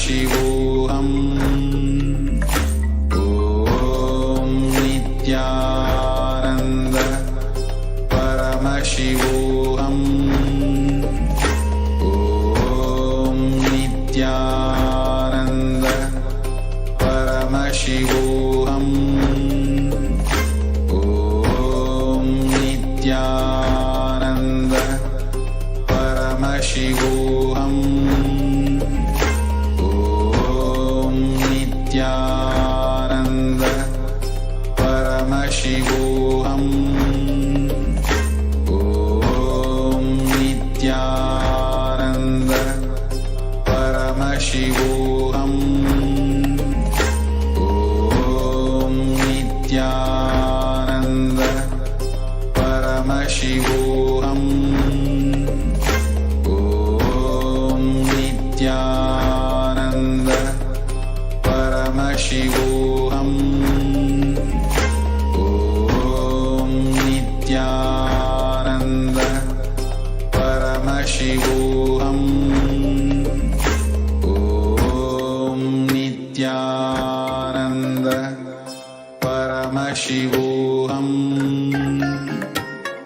Paramashivoham. Om Nithyananda Paramashivoham. Om Nithyananda Paramashivoham. Om Nithyananda Paramashivoham. Om Nithyananda Paramashivoham. Om Nithyananda Paramashivoham. Om Nithyananda Paramashivoham. Om Nithyananda Paramashivoham. Om Nithyananda Paramashivoham. Om Nithyananda Paramashivoham.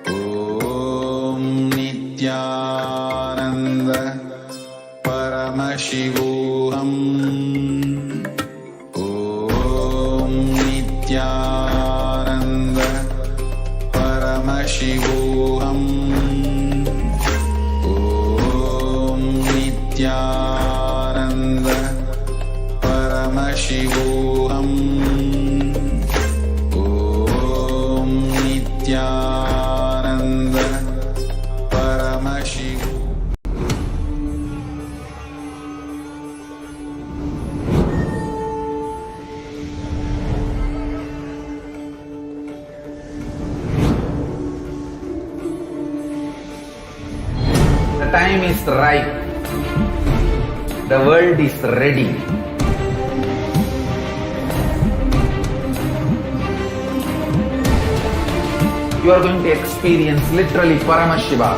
Om Nithyananda Paramashivoham. Om Nithyananda Paramashivoham. Om Nithyananda Paramashivoham. Om Nithyananda Paramashivoham. The time is ripe. The world is ready. You are going to experience literally Paramashiva.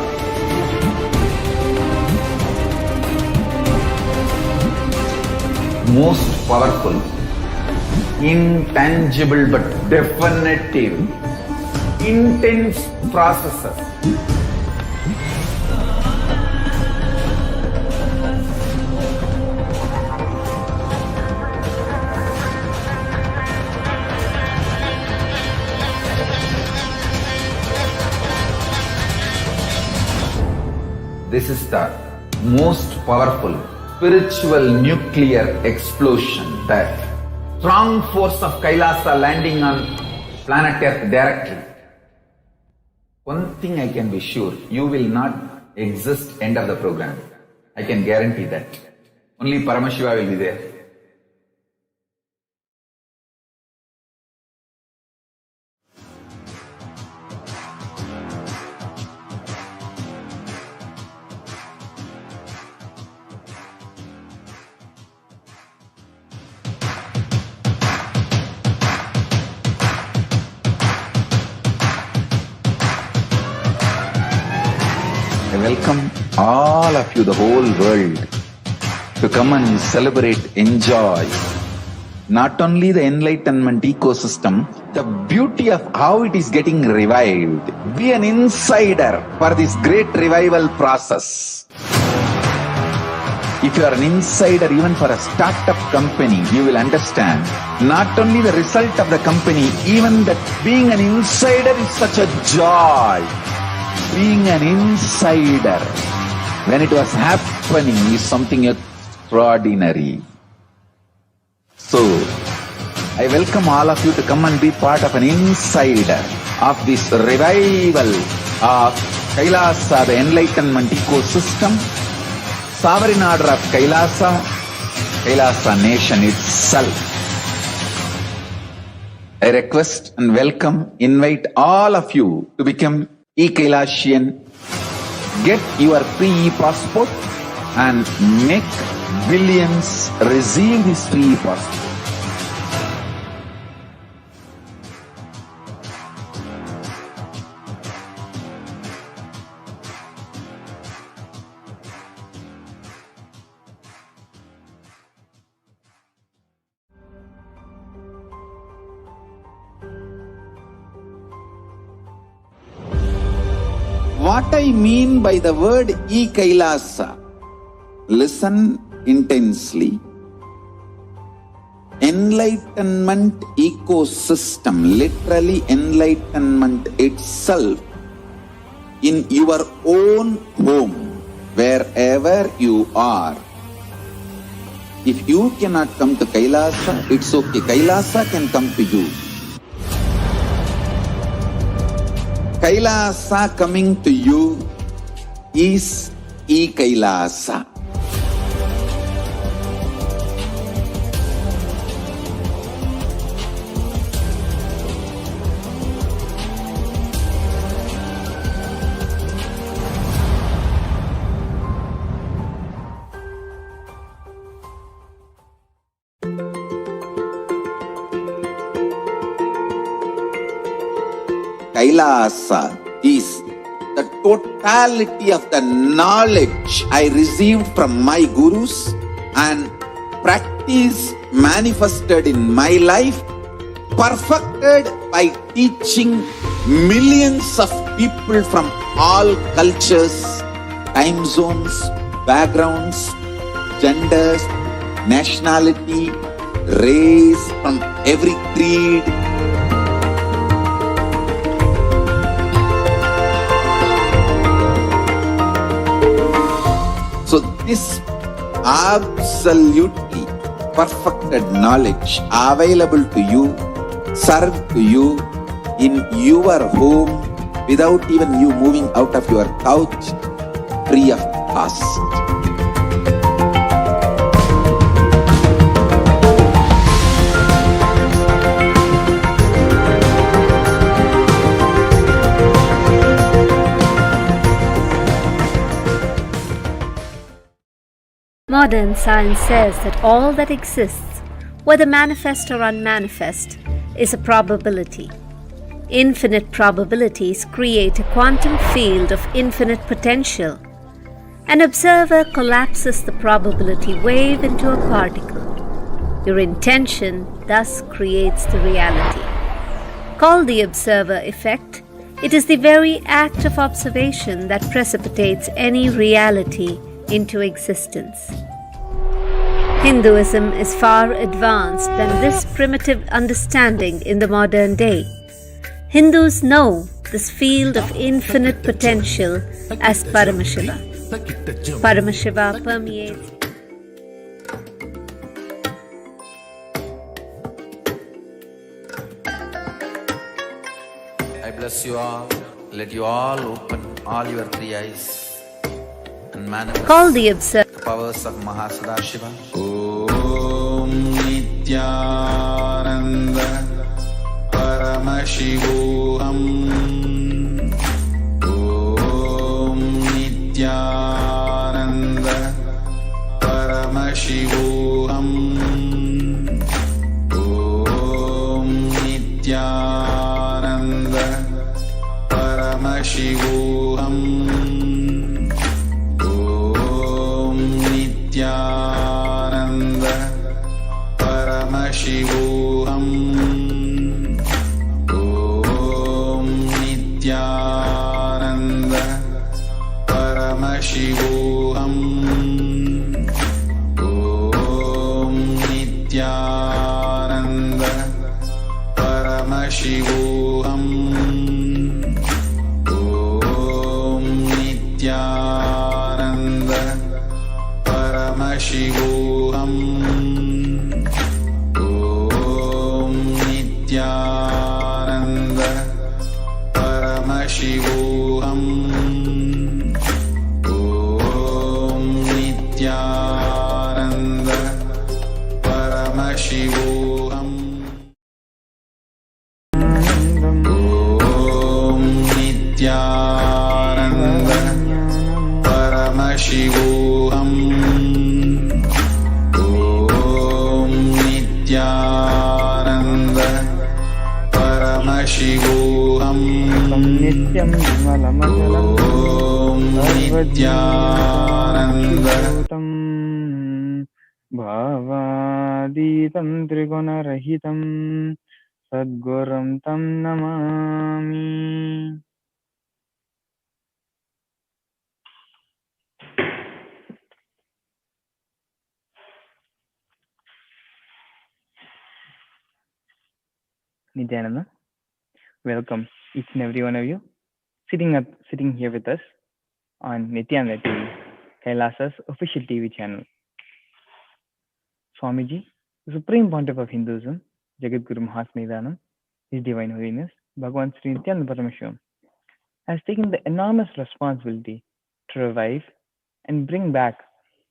Most powerful, intangible but definitive, intense processes. This is the most powerful spiritual nuclear explosion, the strong force of KAILASA landing on planet Earth directly. One thing I can be sure, you will not exist end of the program. I can guarantee that. Only Paramashiva will be there. I welcome all of you, the whole world, to come and celebrate, enjoy not only the enlightenment ecosystem, the beauty of how it is getting revived. Be an insider for this great revival process. If you are an insider even for a startup company, you will understand not only the result of the company, even that being an insider is such a joy. Being an insider when it was happening is something extraordinary. So, I welcome all of you to come and be part of an insider of this revival of KAILASA, the enlightenment ecosystem, sovereign order of KAILASA, KAILASA nation itself. I request and welcome, invite all of you to become e-Kailasian. Get your free passport and make billions receive this free passport. What I mean by the word KAILASA, listen intensely. Enlightenment ecosystem, literally enlightenment itself, in your own home, wherever you are. If you cannot come to KAILASA, it's okay. KAILASA can come to you. KAILASA coming to you is KAILASA. KAILASA is the totality of the knowledge I received from my gurus and practice manifested in my life, perfected by teaching millions of people from all cultures, time zones, backgrounds, genders, nationality, race, from every creed. So this absolutely perfected knowledge available to you, served to you in your home without even you moving out of your couch, free of cost. Modern science says that all that exists, whether manifest or unmanifest, is a probability. Infinite probabilities create a quantum field of infinite potential. An observer collapses the probability wave into a particle. Your intention thus creates the reality. Called the observer effect, it is the very act of observation that precipitates any reality into existence. Hinduism is far advanced than this primitive understanding in the modern day. Hindus know this field of infinite potential as Paramashiva. Paramashiva permeates. I bless you all. Let you all open all your three eyes and manifest Call the observer. the powers of Mahasannidhanam. Om Nithyananda Paramashivoham. Om Nithyananda Paramashivoham. Om Nithyananda Paramashivoham. Nithyananda Paramashivoham. Om Nithyananda Paramashivoham. Om Nithyananda Paramashivoham. Om Nithyananda Paramashivoham. Om Nithyananda Paramashivoham. Om Nithyananda Paramashivoham. Om Nithyananda Paramashivoham. Om Nithyananda Paramashivoham. नित्यं विमलमचलं Om Nithyananda भावातीतं त्रिगुणरहितं सद्गुरुं तं Namami. Nithyananda. Welcome each and every one of you sitting here with us on Nithyananda TV, KAILASA's official TV channel. Swamiji, the Supreme Pontiff of Hinduism, Jagatguru Mahasannidhanam, His Divine Holiness, Bhagavan Sri Nithyananda Paramashivam, has taken the enormous responsibility to revive and bring back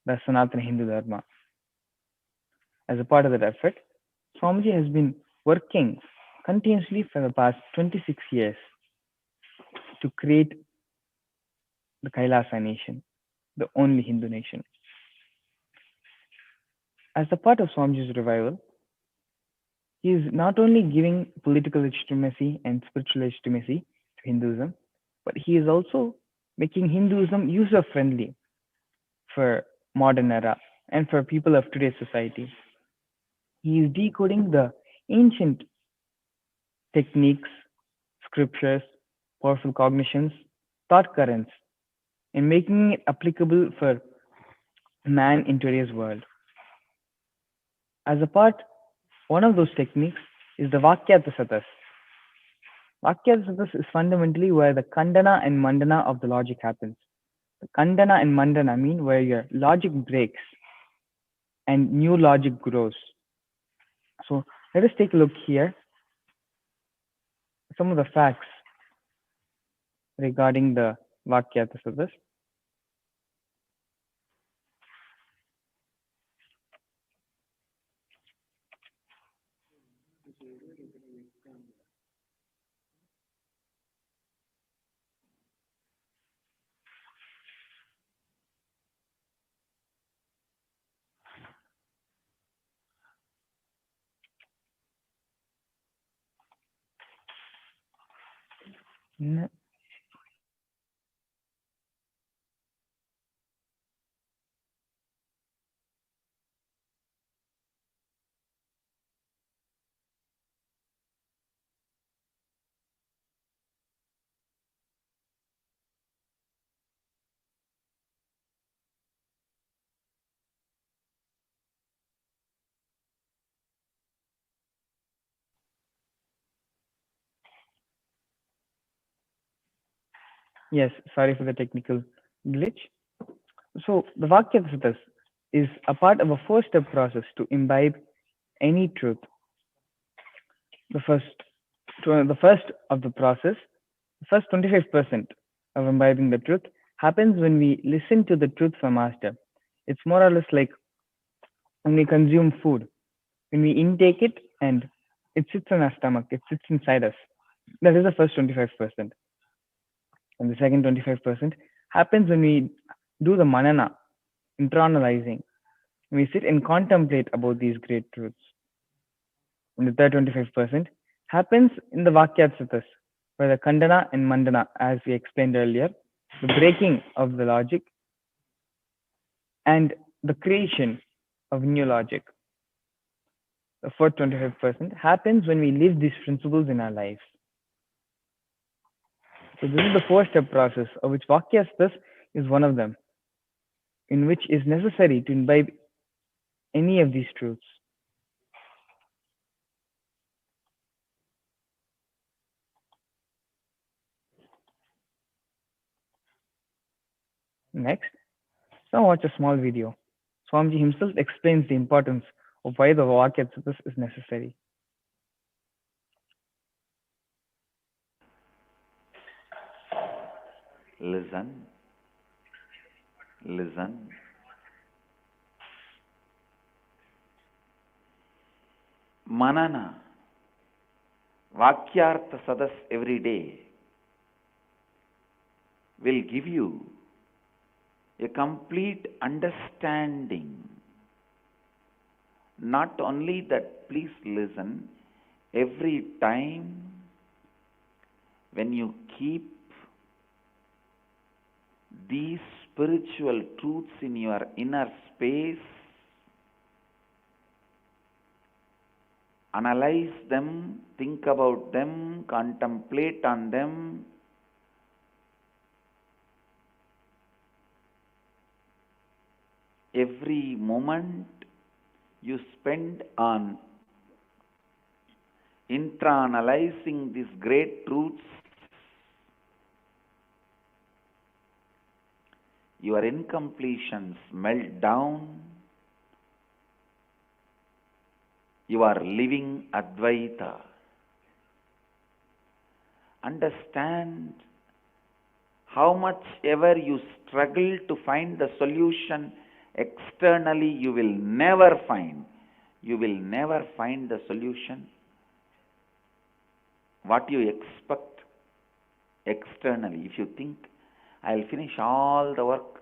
the Sanatana Hindu Dharma. As a part of that effort, Swamiji has been working continuously for the past 26 years to create the KAILASA nation, the only Hindu nation. As a part of Swamiji's revival, he is not only giving political legitimacy and spiritual legitimacy to Hinduism, but he is also making Hinduism user-friendly for modern era and for people of today's society. He is decoding the ancient techniques, scriptures, powerful cognitions, thought currents, and making it applicable for man in today's world. As a part, one of those techniques is the Vakyatasatas. Vakyatasatas is fundamentally where the Kandana and Mandana of the logic happens. The Kandana and Mandana mean where your logic breaks and new logic grows. So let us take a look here. Some of the facts regarding the Vakyatasatas. Yes, sorry for the technical glitch. So the Vakyatasatas is a part of a four-step process to imbibe any truth. The first of the process, the first 25% of imbibing the truth happens when we listen to the truth from Master. It's more or less like when we consume food, when we intake it and it sits in our stomach, it sits inside us. That is the first 25%. And the second 25% happens when we do the manana, internalizing. We sit and contemplate about these great truths. And the third 25% happens in the Vakyatasatas, where the Kandana and Mandana, as we explained earlier, the breaking of the logic and the creation of new logic. The fourth 25% happens when we live these principles in our lives. So this is the four-step process, of which Vakyatasatas is one of them, in which is necessary to imbibe any of these truths. Next, now watch a small video. Swamiji himself explains the importance of why the Vakyatasatas is necessary. Listen, listen. Manana, Vakyartha Sadas every day will give you a complete understanding. Not only that, please listen, every time when you keep these spiritual truths in your inner space, analyze them, think about them, contemplate on them, every moment you spend on internalizing these great truths, your incompletions melt down. You are living Advaita. Understand, how much ever you struggle to find the solution externally, you will never find. You will never find the solution what you expect externally. If you think, I'll finish all the work,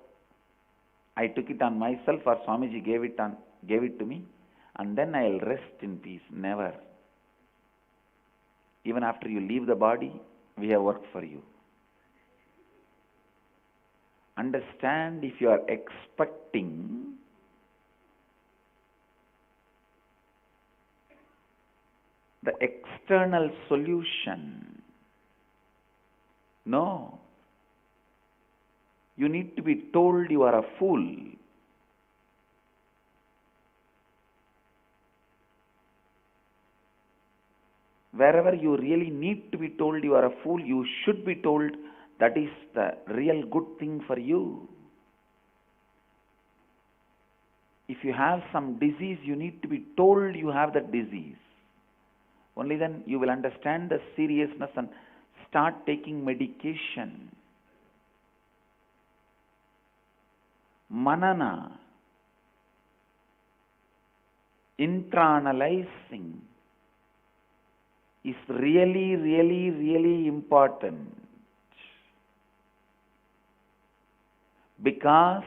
I took it on myself, or Swamiji gave it to me, and then I'll rest in peace. Never. Even after you leave the body, we have work for you. Understand, if you are expecting the external solution, no. You need to be told you are a fool. Wherever you really need to be told you are a fool, you should be told that is the real good thing for you. If you have some disease, you need to be told you have that disease. Only then you will understand the seriousness and start taking medication. Manana, internalizing, is really, really, really important. Because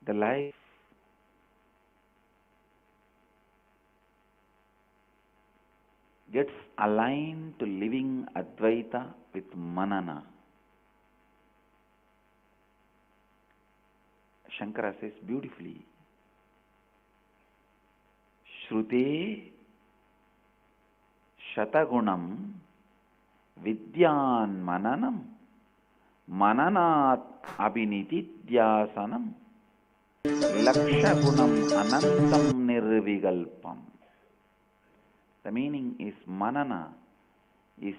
the life gets aligned to living Advaita with Manana. Shankara says beautifully, Shrute Shatagunam Vidyan Mananam Mananat Abhinitidhyasanam Lakshagunam Anantam Nirvigalpam. The meaning is Manana is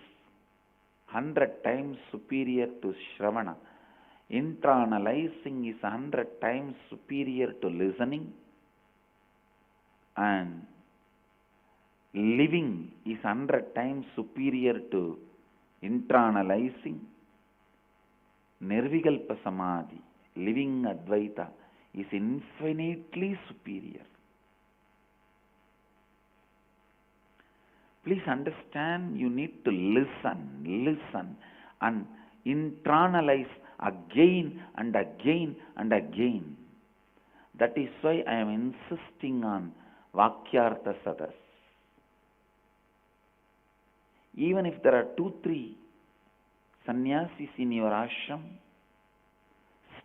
100 times superior to Shravana. Internalizing is 100 times superior to listening. And living is 100 times superior to internalizing. Nirvigalpa Samadhi, living Advaita, is infinitely superior. Please understand, you need to listen and internalize again and again and again. That is why I am insisting on Vakyartha Sadas. Even if there are 2-3 sannyasis in your ashram,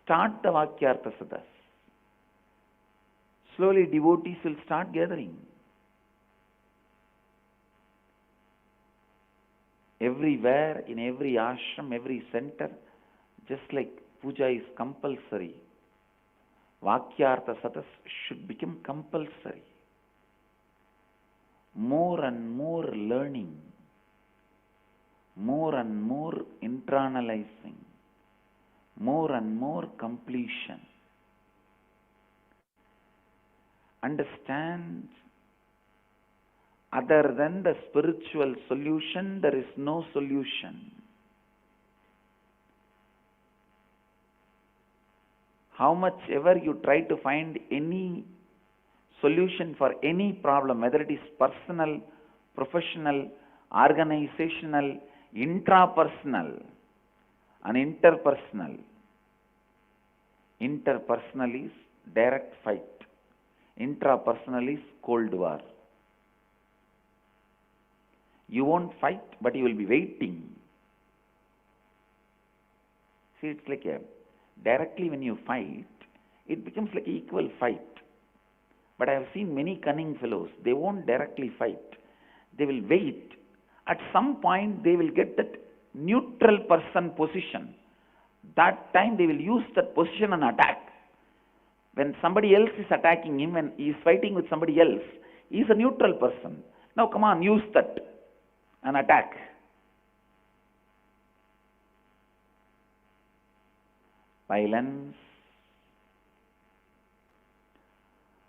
start the Vakyartha Sadas. Slowly devotees will start gathering. Everywhere, in every ashram, every center, just like puja is compulsory, Vakyartha Sadas should become compulsory. More and more learning, more and more internalizing, more and more completion. Understand, other than the spiritual solution, there is no solution. How much ever you try to find any solution for any problem, whether it is personal, professional, organizational, intrapersonal, and interpersonal. Interpersonal is direct fight. Intrapersonal is cold war. You won't fight, but you will be waiting. See, it's like directly when you fight, it becomes like an equal fight. But I have seen many cunning fellows, they won't directly fight. They will wait. At some point, they will get that neutral person position. That time, they will use that position and attack. When somebody else is attacking him and he is fighting with somebody else, he is a neutral person. Now come on, use that and attack. Silence.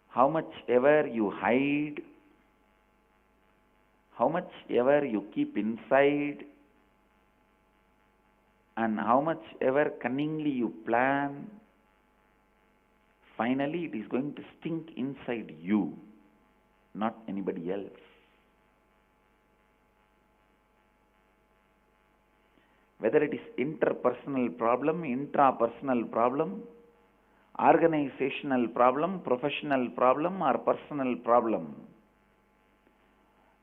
How much ever you hide, how much ever you keep inside, and how much ever cunningly you plan, finally it is going to stink inside you, not anybody else. Whether it is interpersonal problem, intrapersonal problem, organizational problem, professional problem, or personal problem,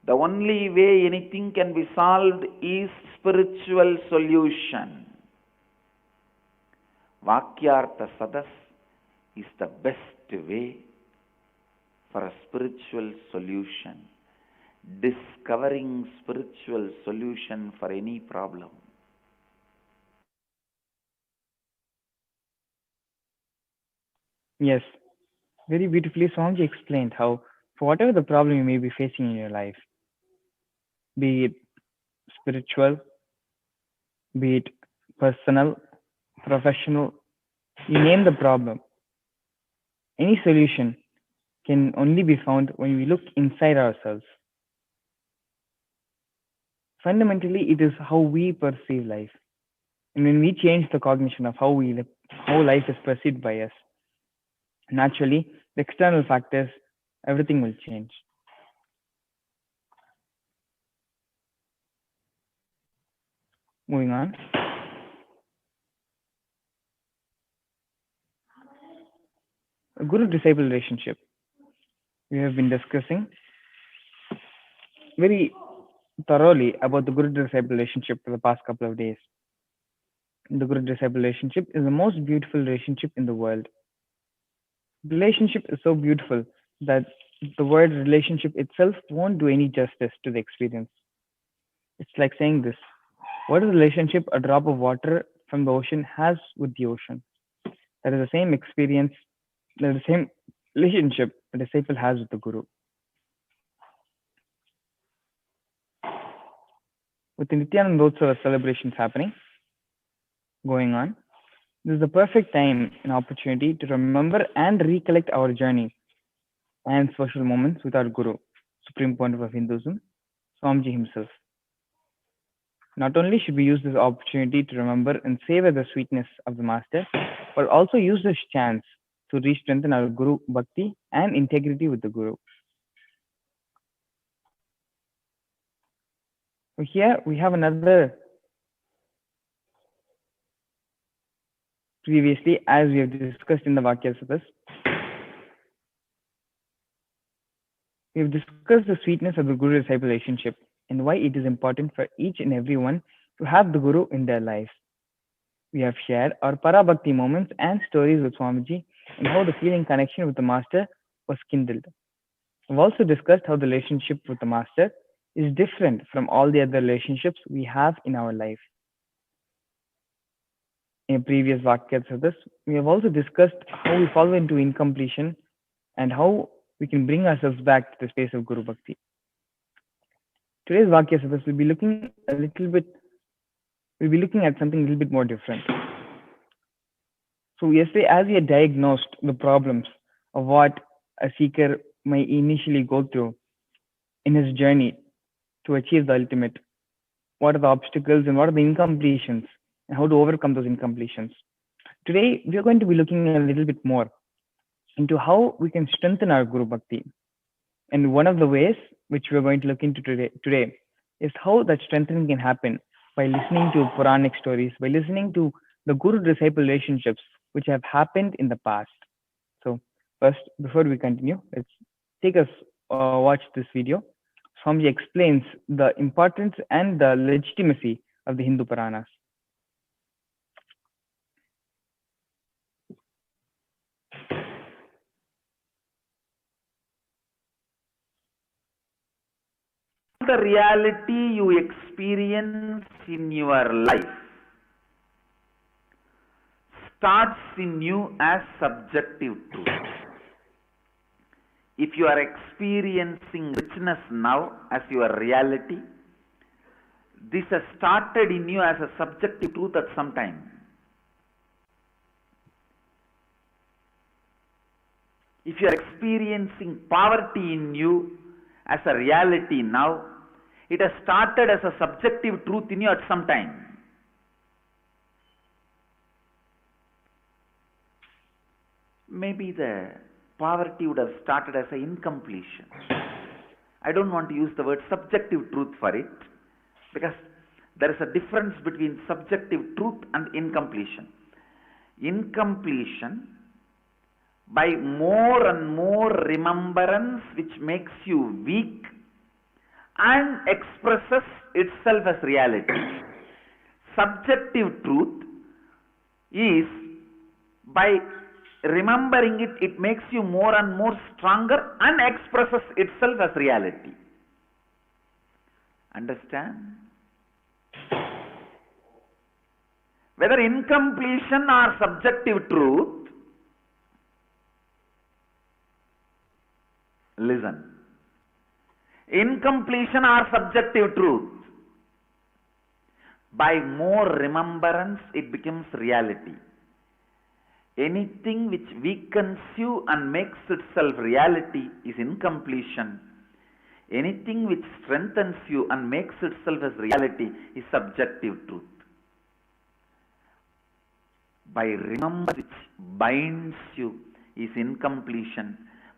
the only way anything can be solved is spiritual solution. Vakyartha Sadas is the best way for a spiritual solution, discovering spiritual solution for any problem. Yes, very beautifully Swamiji explained how for whatever the problem you may be facing in your life, be it spiritual, be it personal, professional, you name the problem. Any solution can only be found when we look inside ourselves. Fundamentally, it is how we perceive life. And when we change the cognition of how life is perceived by us, naturally, the external factors, everything will change. Moving on. A guru-disciple relationship. We have been discussing very thoroughly about the guru-disciple relationship for the past couple of days. The guru-disciple relationship is the most beautiful relationship in the world. The relationship is so beautiful that the word relationship itself won't do any justice to the experience. It's like saying this: what is the relationship a drop of water from the ocean has with the ocean? That is the same experience, that is the same relationship a disciple has with the guru. With the Nithyananda celebrations going on, this is the perfect time and opportunity to remember and recollect our journey and social moments with our Guru, Supreme Pontiff of Hinduism, Swamiji himself. Not only should we use this opportunity to remember and savor the sweetness of the Master, but also use this chance to re-strengthen our Guru Bhakti and integrity with the Guru. So here we have another, previously, as we have discussed in the Vakyasatas, we have discussed the sweetness of the Guru-disciple relationship and why it is important for each and every one to have the Guru in their life. We have shared our Parabhakti moments and stories with Swamiji and how the feeling connection with the Master was kindled. We've also discussed how the relationship with the Master is different from all the other relationships we have in our life. In previous Vakyasatas, we have also discussed how we fall into incompletion and how we can bring ourselves back to the space of Guru Bhakti. Today's Vakyasatas will be looking at something a little bit more different. So yesterday, as we had diagnosed the problems of what a seeker may initially go through in his journey to achieve the ultimate, what are the obstacles and what are the incompletions and how to overcome those incompletions. Today, we are going to be looking a little bit more into how we can strengthen our Guru Bhakti. And one of the ways which we are going to look into today is how that strengthening can happen by listening to Puranic stories, by listening to the Guru-disciple relationships which have happened in the past. So first, before we continue, let's take us watch this video. Swamiji explains the importance and the legitimacy of the Hindu Puranas. The reality you experience in your life starts in you as subjective truth. If you are experiencing richness now as your reality, this has started in you as a subjective truth at some time. If you are experiencing poverty in you as a reality now, it has started as a subjective truth in you at some time. Maybe the poverty would have started as an incompletion. I don't want to use the word subjective truth for it, because there is a difference between subjective truth and incompletion. Incompletion, by more and more remembrance, which makes you weak and expresses itself as reality. Subjective truth is, by remembering it, it makes you more and more stronger and expresses itself as reality. Understand? Whether incompletion or subjective truth, listen. Incompletion or subjective truth, by more remembrance it becomes reality. Anything which weakens you and makes itself reality is incompletion. Anything which strengthens you and makes itself as reality is subjective truth. By remembrance which binds you is incompletion.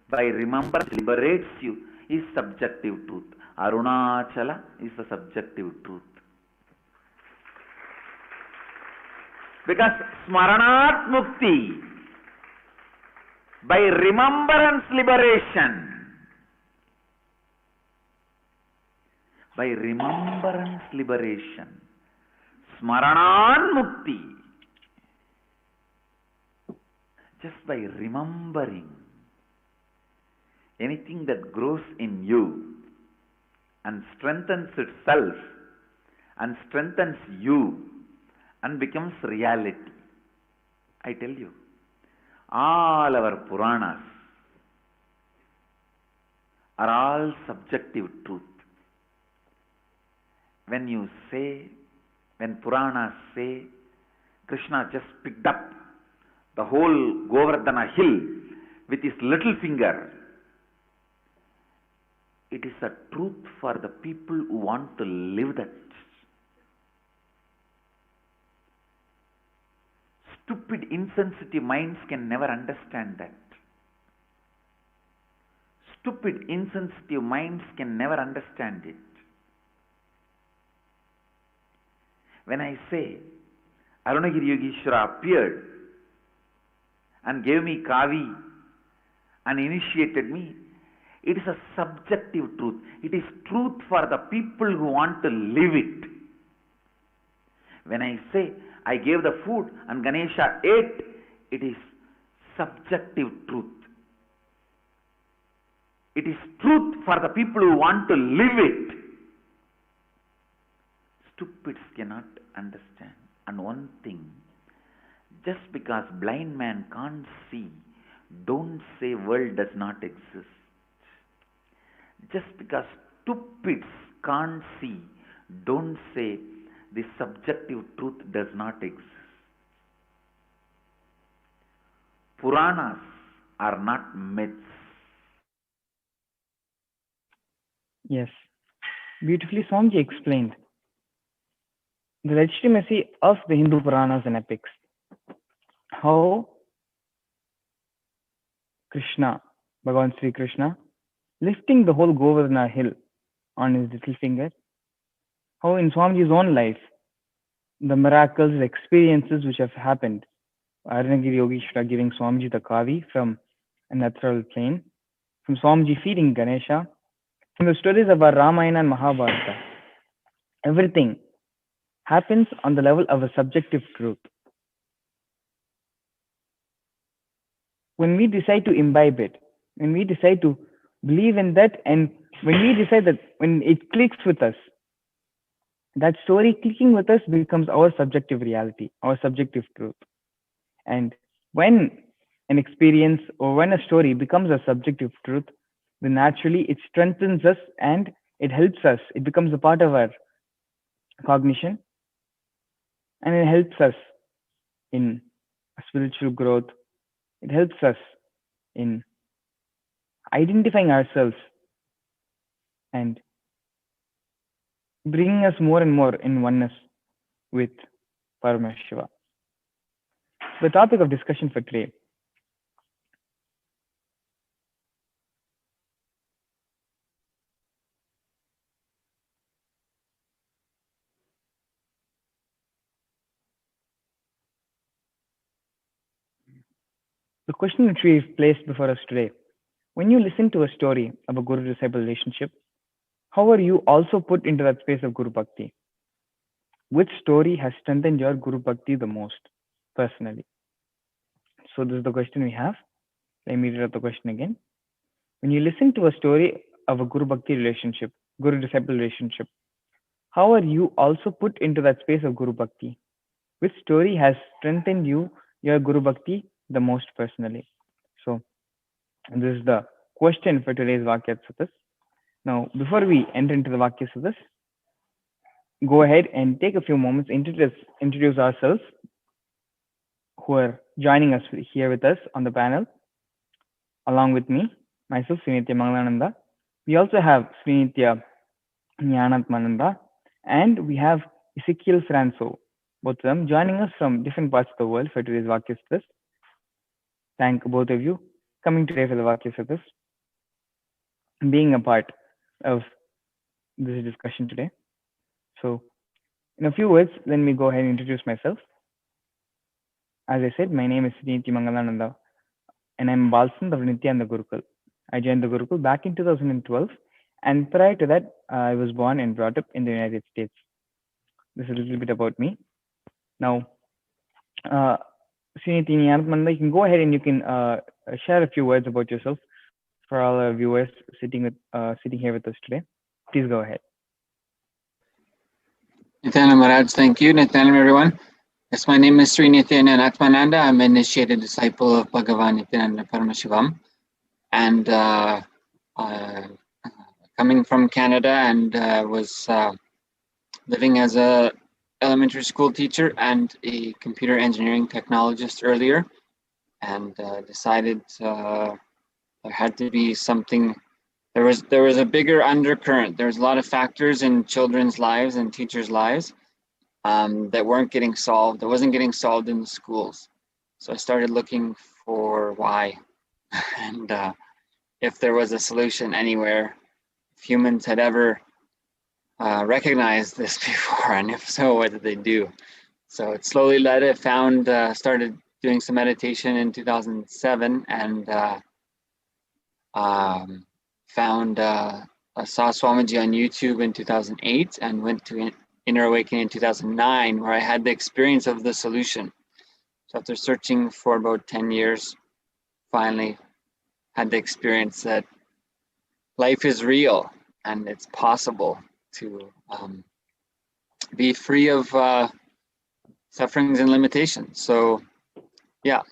By remembrance which liberates you is subjective truth. Arunachala is the subjective truth. Because Smaranat Mukti, by remembrance liberation, by remembrance liberation, Smaranat Mukti, just by remembering anything that grows in you and strengthens itself and strengthens you and becomes reality. I tell you, all our Puranas are all subjective truth. When you say, when Puranas say, Krishna just picked up the whole Govardhana hill with his little finger, it is a truth for the people who want to live that. Stupid, insensitive minds can never understand that. Stupid, insensitive minds can never understand it. When I say, Arunagiri Yogeshwara appeared and gave me Kavi and initiated me, it is a subjective truth. It is truth for the people who want to live it. When I say, I gave the food and Ganesha ate, it is subjective truth. It is truth for the people who want to live it. Stupids cannot understand. And one thing, just because blind man can't see, don't say world does not exist. Just because stupids can't see, don't say the subjective truth does not exist. Puranas are not myths. Yes. Beautifully Swamiji explained the legitimacy of the Hindu Puranas and epics. How Krishna, Bhagavan Sri Krishna, lifting the whole Govardhana hill on his little finger, how in Swamiji's own life, the miracles, the experiences which have happened, Arunagiri Yogeshwara giving Swamiji the Kavi from a natural plane, from Swamiji feeding Ganesha, from the stories of our Ramayana and Mahabharata, everything happens on the level of a subjective truth. When we decide to imbibe it, when we decide to believe in that, and when we decide that when it clicks with us, that story clicking with us becomes our subjective reality, our subjective truth. And when an experience or when a story becomes a subjective truth, then naturally it strengthens us and it helps us. It becomes a part of our cognition, and it helps us in spiritual growth. It helps us in identifying ourselves and bringing us more and more in oneness with Paramashiva. The topic of discussion for today. The question which we've placed before us today: when you listen to a story of a guru-disciple relationship, how are you also put into that space of Guru Bhakti? Which story has strengthened your Guru Bhakti the most, personally? So this is the question we have. Let me read out the question again. When you listen to a story of a Guru Bhakti relationship, Guru-disciple relationship, how are you also put into that space of Guru Bhakti? Which story has strengthened your Guru Bhakti the most personally? So this is the question for today's Vakyasatas. Now, before we enter into the Vakyasatas, go ahead and take a few moments, introduce ourselves, who are joining us here with us on the panel, along with me, myself, Srinitya Mangalananda. We also have Srinitya Nyanatmananda, and we have Ezekiel Franco, both of them joining us from different parts of the world for today's Vakyasatas. Thank both of you coming today for the Vakyasatas, being a part of this discussion today. So, in a few words, let me go ahead and introduce myself. As I said, my name is Srinitya Mangalananda, and I'm Balsand of Nithyananda Gurukul. I joined the Gurukul back in 2012, and prior to that, I was born and brought up in the United States. This is a little bit about me. Now, Srinitya Nyanatmananda, you can go ahead and you can share a few words about yourself for all our viewers sitting here with us today. Please go ahead. Nithyananda Maharaj, thank you. Nithyananda, everyone. Yes, my name is Sri Nithyananda Atmananda. I'm an initiated disciple of Bhagavan Nithyananda Paramashivam, and coming from Canada, and was living as a elementary school teacher and a computer engineering technologist earlier, and decided there had to be something. There was a bigger undercurrent. There was a lot of factors in children's lives and teachers' lives that weren't getting solved. That wasn't getting solved in the schools. So I started looking for why, and if there was a solution anywhere, if humans had ever recognized this before, and if so, what did they do? So it slowly led. I started doing some meditation in 2007, and I saw Swamiji on YouTube in 2008, and went to Inner Awakening in 2009, where I had the experience of the solution. So after searching for about 10 years, finally had the experience that life is real and it's possible to be free of sufferings and limitations. So yeah,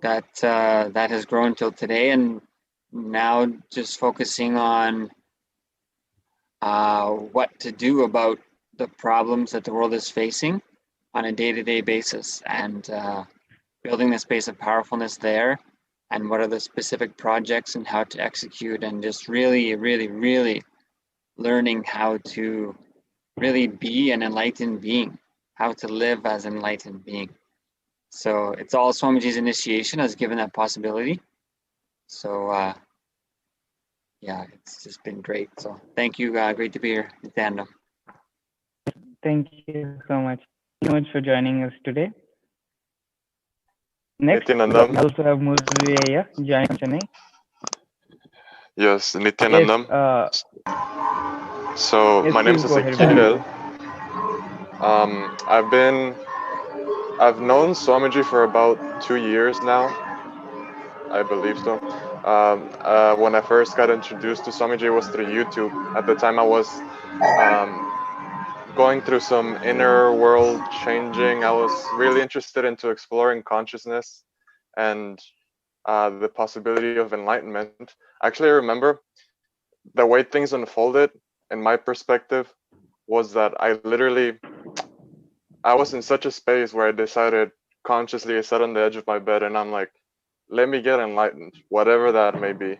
that has grown till today, and now just focusing on what to do about the problems that the world is facing on a day-to-day basis, and building the space of powerfulness there, and what are the specific projects and how to execute, and just really, really, really learning how to really be an enlightened being, how to live as an enlightened being. So it's all Swamiji's initiation has given that possibility. So yeah, it's just been great. So thank you. Great to be here, Nithyananda. Thank you so much. Thank you so much for joining us today. Next, we also have Muraliya joining from Chennai. Yes, Nithyanandam. Yes, So yes, my name is please go ahead. Ezekiel. I've known Swamiji for about 2 years now, I believe so. When I first got introduced to Swamiji, it was through YouTube. At the time, I was going through some inner world changing. I was really interested into exploring consciousness and the possibility of enlightenment. Actually, I remember the way things unfolded in my perspective was that I was in such a space where I decided consciously, I sat on the edge of my bed and I'm like, let me get enlightened, whatever that may be.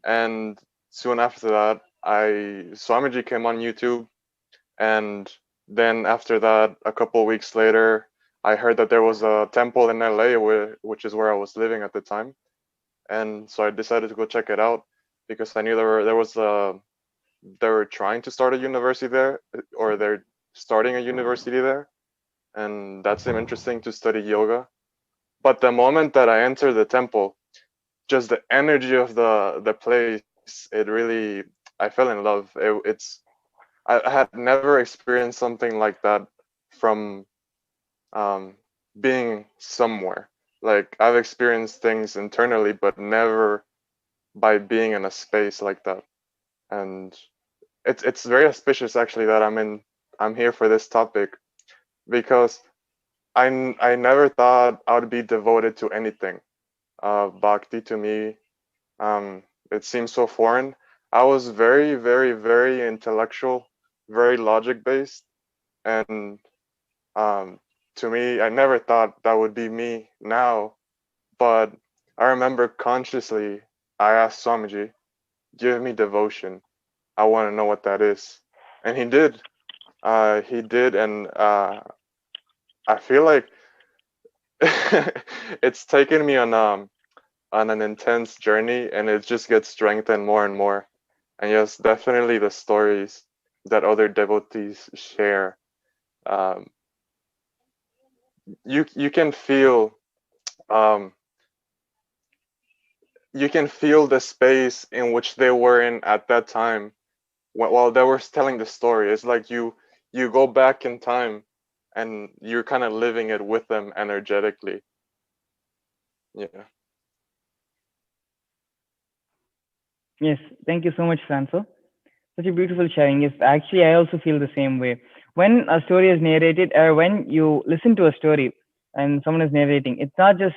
And soon after that, Swamiji came on YouTube, and then after that, a couple of weeks later, I heard that there was a temple in LA, which is where I was living at the time, and so I decided to go check it out because I knew they were trying to start a university there, or they're starting a university there, and that seemed interesting to study yoga. But the moment that I entered the temple, just the energy of the place, it really, I fell in love. I had never experienced something like that from being somewhere. Like, I've experienced things internally, but never by being in a space like that. And it's very auspicious actually that I'm here for this topic, because I never thought I would be devoted to anything. Bhakti to me, it seems so foreign. I was very, very, very intellectual, very logic based, and to me, I never thought that would be me now. But I remember consciously I asked Swamiji, give me devotion. I want to know what that is. And he did. And I feel like it's taken me on an intense journey, and it just gets strengthened more and more. And yes, definitely the stories that other devotees share, you can feel the space in which they were in at that time while they were telling the story. It's like you go back in time and you're kind of living it with them energetically. Yeah. Yes, thank you so much, Sanso. Such a beautiful sharing. Yes, actually, I also feel the same way. When a story is narrated, or when you listen to a story and someone is narrating, it's not just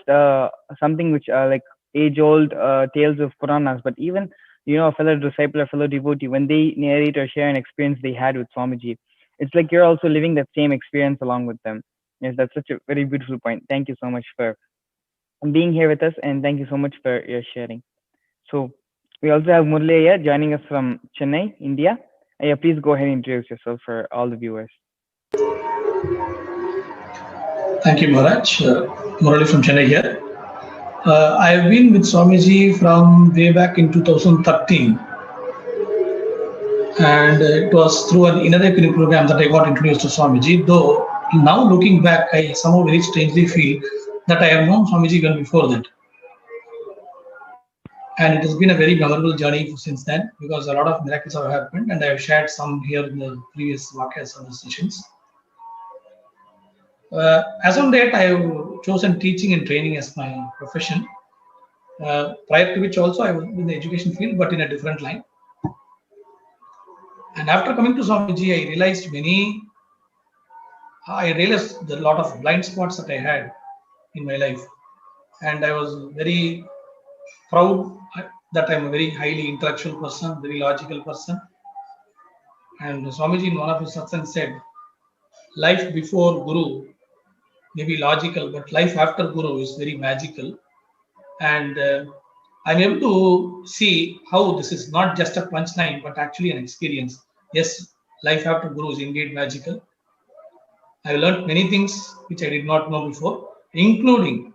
something which are like age-old tales of Puranas, but even, a fellow disciple or fellow devotee, when they narrate or share an experience they had with Swamiji, it's like you're also living that same experience along with them. Yes, that's such a very beautiful point. Thank you so much for being here with us, and thank you so much for your sharing. So we also have Murli joining us from Chennai, India. Please go ahead and introduce yourself for all the viewers. Thank you, Maharaj. Murali from Chennai here. I have been with Swamiji from way back in 2013. And it was through an inner awakening program that I got introduced to Swamiji. Though now looking back, I somehow very strangely feel that I have known Swamiji even before that. And it has been a very memorable journey since then, because a lot of miracles have happened, and I have shared some here in the previous Vakyas and sessions. As on date, I have chosen teaching and training as my profession, prior to which also I was in the education field, but in a different line. And after coming to Swamiji, I realized a lot of blind spots that I had in my life. And I was very proud that I'm a very highly intellectual person, very logical person. And Swamiji in one of his satsangs said, life before Guru may be logical, but life after Guru is very magical. And I'm able to see how this is not just a punchline, but actually an experience. Yes, life after Guru is indeed magical. I learned many things which I did not know before, including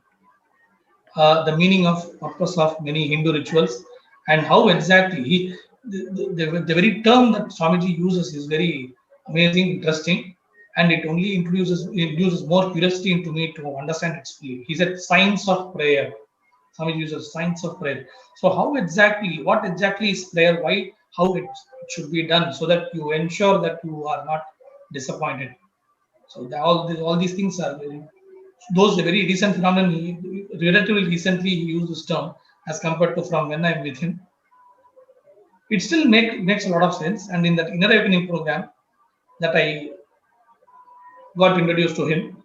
the meaning of purpose of many Hindu rituals, and how exactly the very term that Swamiji uses is very amazing, interesting, and it only introduces more curiosity into me to understand its fully. He said science of prayer. Swamiji uses science of prayer. So what exactly is prayer? Why? How it should be done, so that you ensure that you are not disappointed. So all these things are those very recent phenomenon. Relatively recently, he used this term as compared to from when I'm with him. It still makes a lot of sense. And in that inner awakening program that I got introduced to him,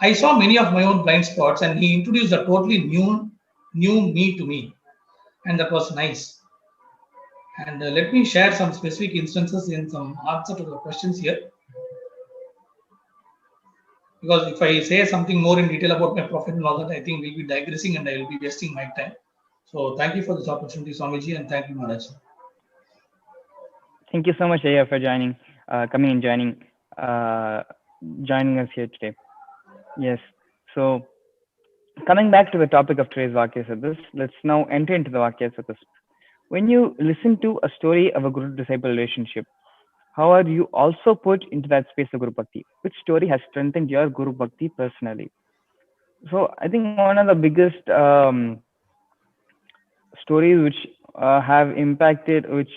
I saw many of my own blind spots, and he introduced a totally new me to me, and that was nice. And let me share some specific instances in some answer to the questions here, because if I say something more in detail about my prophet and all that, I think we'll be digressing and I will be wasting my time. So thank you for this opportunity, Swamiji, and thank you, Maharaj. Thank you so much, Aya, for joining us here today. Yes. So coming back to the topic of today's Vakyasatas, let's now enter into the Vakyasatas. When you listen to a story of a guru-disciple relationship, how are you also put into that space of Guru Bhakti? Which story has strengthened your Guru Bhakti personally? So I think one of the biggest stories which have impacted, which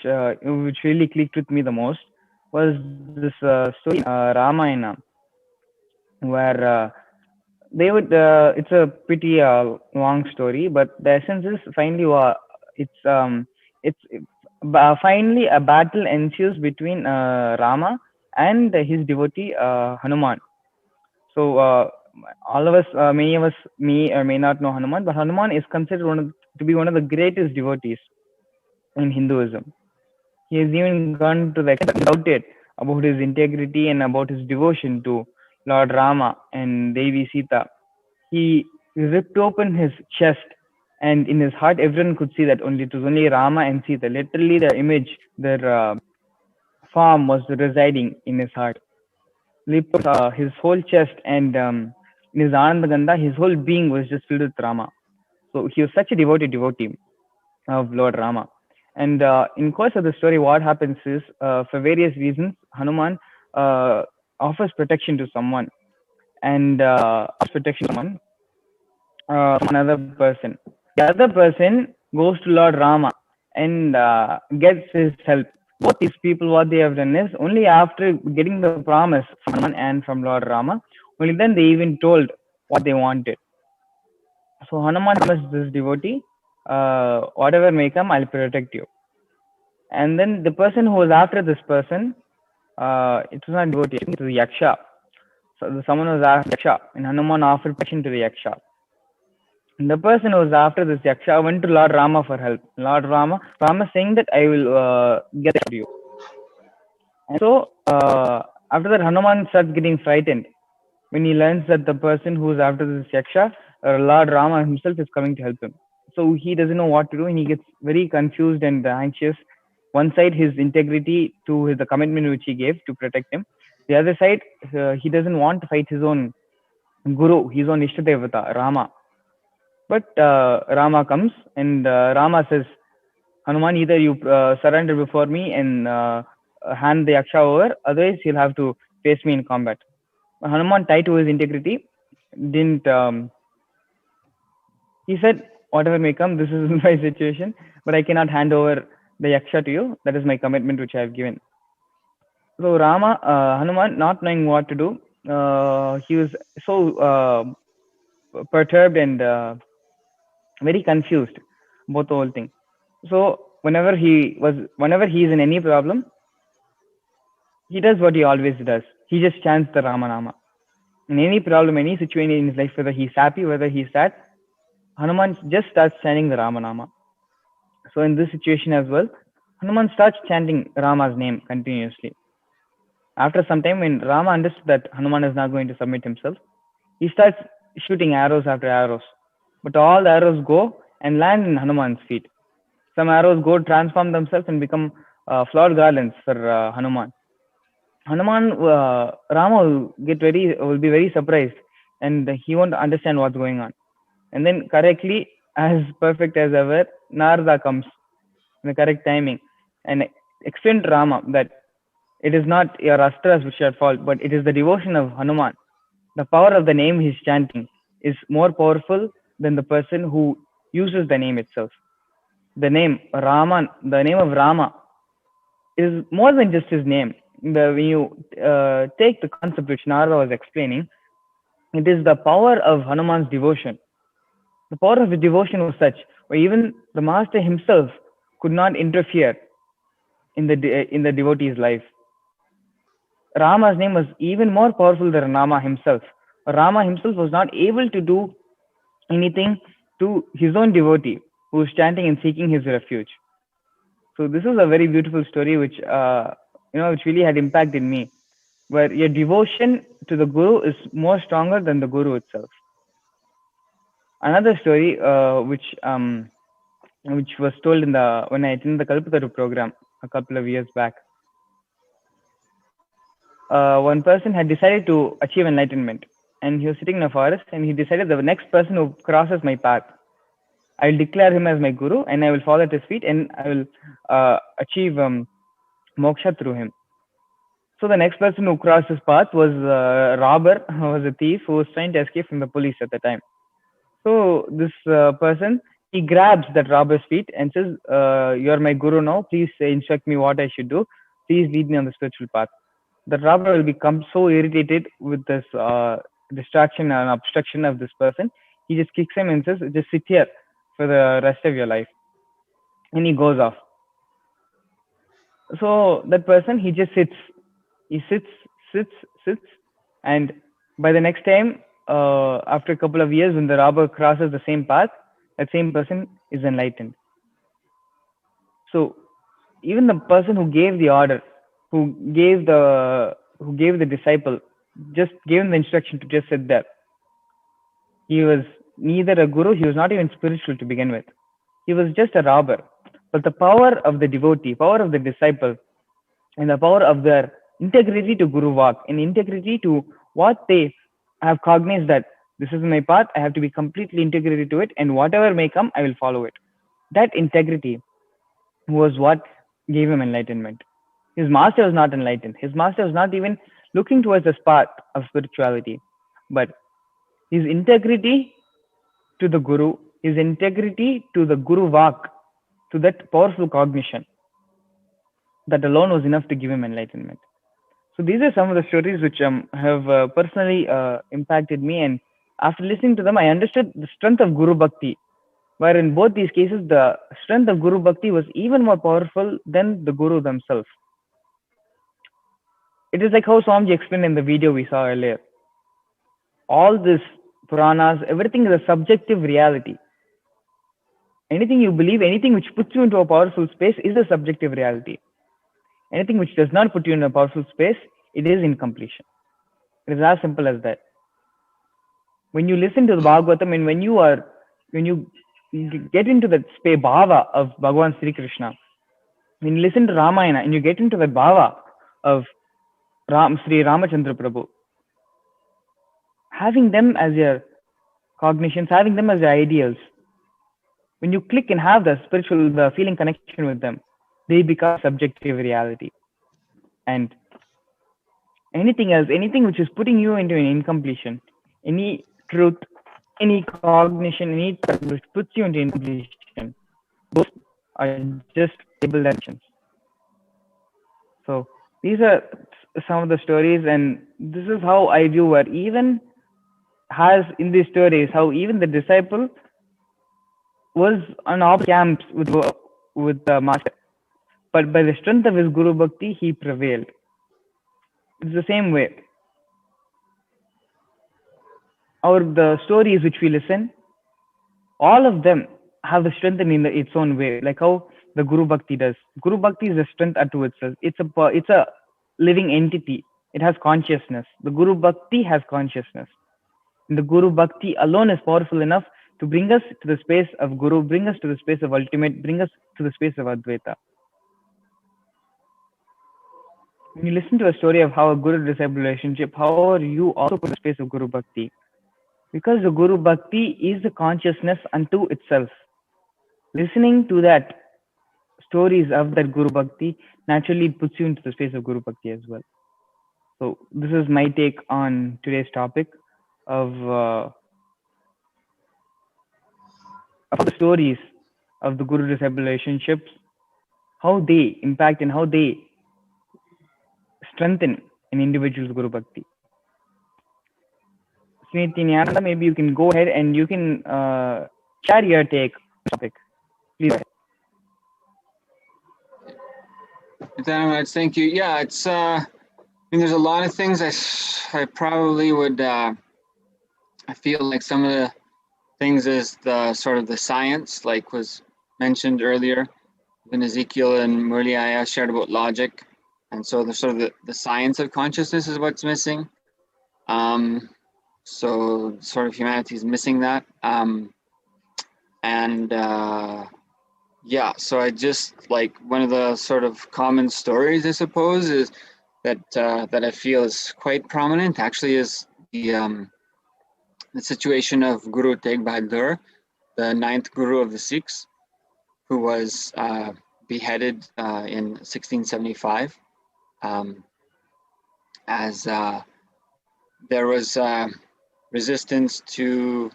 really clicked with me the most, was this story in Ramayana, where they would. It's a pretty long story, but the essence is finally finally a battle ensues between Rama and his devotee Hanuman. So all of us, many of us may or may not know Hanuman, but Hanuman is considered to be one of the greatest devotees in Hinduism. He has even gone to the extent doubted about his integrity and about his devotion to Lord Rama and Devi Sita. He ripped open his chest, and in his heart, everyone could see that it was only Rama and Sita. Literally, their image, their form was residing in his heart. Ripped his whole chest, and in his Anandagandha, his whole being was just filled with Rama. So he was such a devoted devotee of Lord Rama. And in course of the story, what happens is, for various reasons, Hanuman offers protection to someone, and offers protection to someone from another person. The other person goes to Lord Rama and gets his help. Both these people, what they have done is, only after getting the promise from Hanuman and from Lord Rama, only then they even told what they wanted. So Hanuman promised this devotee, whatever may come, I'll protect you. And then the person who was after this person, it was not devotee, it was Yaksha. So someone was after Yaksha, and Hanuman offered protection to the Yaksha. And the person who was after this Yaksha went to Lord Rama for help. Lord Rama promised, saying that I will get it for you. And so after that, Hanuman starts getting frightened when he learns that the person who is after this Yaksha, Lord Rama himself, is coming to help him. So he doesn't know what to do, and he gets very confused and anxious. One side, his integrity to the commitment which he gave to protect him. The other side, he doesn't want to fight his own guru, his own Ishtadevata, Rama. But Rama comes, and Rama says, Hanuman, either you surrender before me and hand the Yaksha over, otherwise you'll have to face me in combat. Hanuman, tied to his integrity, didn't. He said, whatever may come, this is my situation, but I cannot hand over the Yaksha to you. That is my commitment which I have given. So Hanuman, not knowing what to do, he was so perturbed and very confused about the whole thing. So whenever he is in any problem, he does what he always does. He just chants the Rama Nama. In any problem, any situation in his life, whether he's happy, whether he's sad, Hanuman just starts chanting the Rama Nama. So in this situation as well, Hanuman starts chanting Rama's name continuously. After some time, when Rama understood that Hanuman is not going to submit himself, he starts shooting arrows after arrows. But all the arrows go and land in Hanuman's feet. Some arrows go, transform themselves, and become flower garlands for Hanuman. Rama will be very surprised, and he won't understand what's going on. And then correctly, as perfect as ever, Narada comes in the correct timing and explained to Rama that it is not your astras which are at fault, but it is the devotion of Hanuman. The power of the name he's chanting is more powerful than the person who uses the name itself. The name of Rama is more than just his name. When you take the concept which Narada was explaining, it is the power of Hanuman's devotion. The power of his devotion was such where even the master himself could not interfere in the devotee's life. Rama's name was even more powerful than Rama himself. Rama himself was not able to do anything to his own devotee who was chanting and seeking his refuge. So this is a very beautiful story which which really had impact in me, where your devotion to the Guru is more stronger than the Guru itself. Another story which was told when I attended the Kalpataru program a couple of years back. One person had decided to achieve enlightenment, and he was sitting in a forest, and he decided the next person who crosses my path, I will declare him as my Guru, and I will fall at his feet, and I will achieve moksha through him. So the next person who crossed his path was a robber, was a thief who was trying to escape from the police at the time. So this person, he grabs that robber's feet and says, "You are my Guru now. Please instruct me what I should do. Please lead me on the spiritual path." The robber will become so irritated with this distraction and obstruction of this person. He just kicks him and says, "Just sit here for the rest of your life." And he goes off. So that person, he just sits. He sits. And by the next time, after a couple of years, when the robber crosses the same path, that same person is enlightened. So even the person who gave the order, who gave the disciple, just gave him the instruction to just sit there. He was neither a guru, he was not even spiritual to begin with. He was just a robber. But the power of the devotee, power of the disciple, and the power of their integrity to Guru Vak, and integrity to what they have cognized, that this is my path, I have to be completely integrated to it, and whatever may come, I will follow it. That integrity was what gave him enlightenment. His master was not enlightened. His master was not even looking towards this path of spirituality. But his integrity to the Guru, his integrity to the Guru Vak, to that powerful cognition, that alone was enough to give him enlightenment. So these are some of the stories which have personally impacted me. And after listening to them, I understood the strength of Guru Bhakti, where in both these cases, the strength of Guru Bhakti was even more powerful than the Guru themselves. It is like how Swamiji explained in the video we saw earlier. All this Puranas, everything is a subjective reality. Anything you believe, anything which puts you into a powerful space is a subjective reality. Anything which does not put you in a powerful space, it is incompletion. It is as simple as that. When you listen to the Bhagavatam, and when you get into that space, bhava of Bhagavan Sri Krishna, when you listen to Ramayana and you get into the bhava of Sri Ramachandra Prabhu, having them as your cognitions, having them as your ideals, when you click and have the spiritual, the feeling connection with them, they become subjective reality. And anything else, anything which is putting you into an incompletion, any truth, any cognition, any which puts you into incompletion, those are just labeled actions. So these are some of the stories, and this is how I view, where even has in these stories, how even the disciple was on opposite camps with the master, but by the strength of his Guru Bhakti, he prevailed. It's the same way. The stories which we listen, all of them have the strength in its own way, like how the Guru Bhakti does. Guru Bhakti is a strength unto itself. It's a living entity. It has consciousness. The Guru Bhakti has consciousness. And the Guru Bhakti alone is powerful enough to bring us to the space of Guru, bring us to the space of ultimate, bring us to the space of Advaita. When you listen to a story of how a Guru-disciple relationship, how are you also put in the space of Guru Bhakti? Because the Guru Bhakti is the consciousness unto itself. Listening to that stories of that Guru Bhakti naturally puts you into the space of Guru Bhakti as well. So this is my take on today's topic of the stories of the Guru-disciple relationships, how they impact and how they strengthen an individual's Guru Bhakti. Sri Nithyananda, maybe you can go ahead and you can share your take on the topic. Please. Thank you. Yeah, it's mean, there's a lot of things I probably would, I feel like some of the things is the sort of the science, like was mentioned earlier when Ezekiel and Murliaya shared about logic. And so the sort of the science of consciousness is what's missing. So sort of humanity is missing that. Yeah, so I just like one of the sort of common stories, I suppose, is that that I feel is quite prominent. Actually, is the situation of Guru Tegh Bahadur, the ninth Guru of the Sikhs, who was beheaded in 1675, as there was resistance to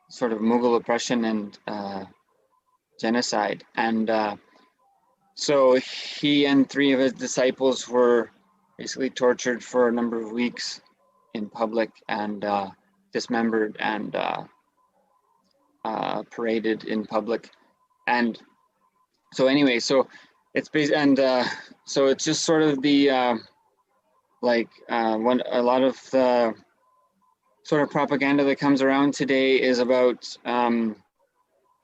sort of Mughal oppression and genocide. And so he and 3 of his disciples were basically tortured for a number of weeks in public and dismembered and paraded in public. And so anyway, so it's based, and so it's just sort of the like when a lot of the sort of propaganda that comes around today is about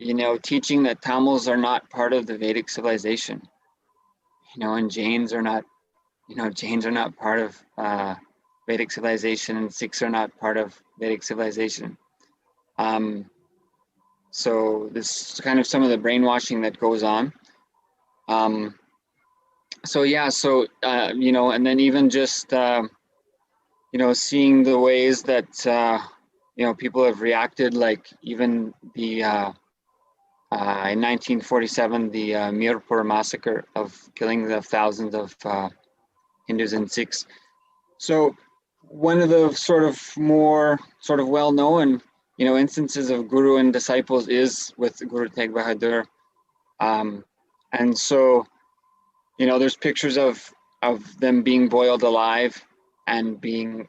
you know, teaching that Tamils are not part of the Vedic civilization, you know, and Jains are not, you know, Jains are not part of Vedic civilization, and Sikhs are not part of Vedic civilization. So this is kind of some of the brainwashing that goes on. So yeah, so you know, and then even just you know, seeing the ways that you know, people have reacted, like even the in 1947, the Mirpur massacre of killing the thousands of Hindus and Sikhs. So one of the sort of more sort of well-known, you know, instances of Guru and disciples is with Guru Tegh Bahadur. And so, you know, there's pictures of them being boiled alive and being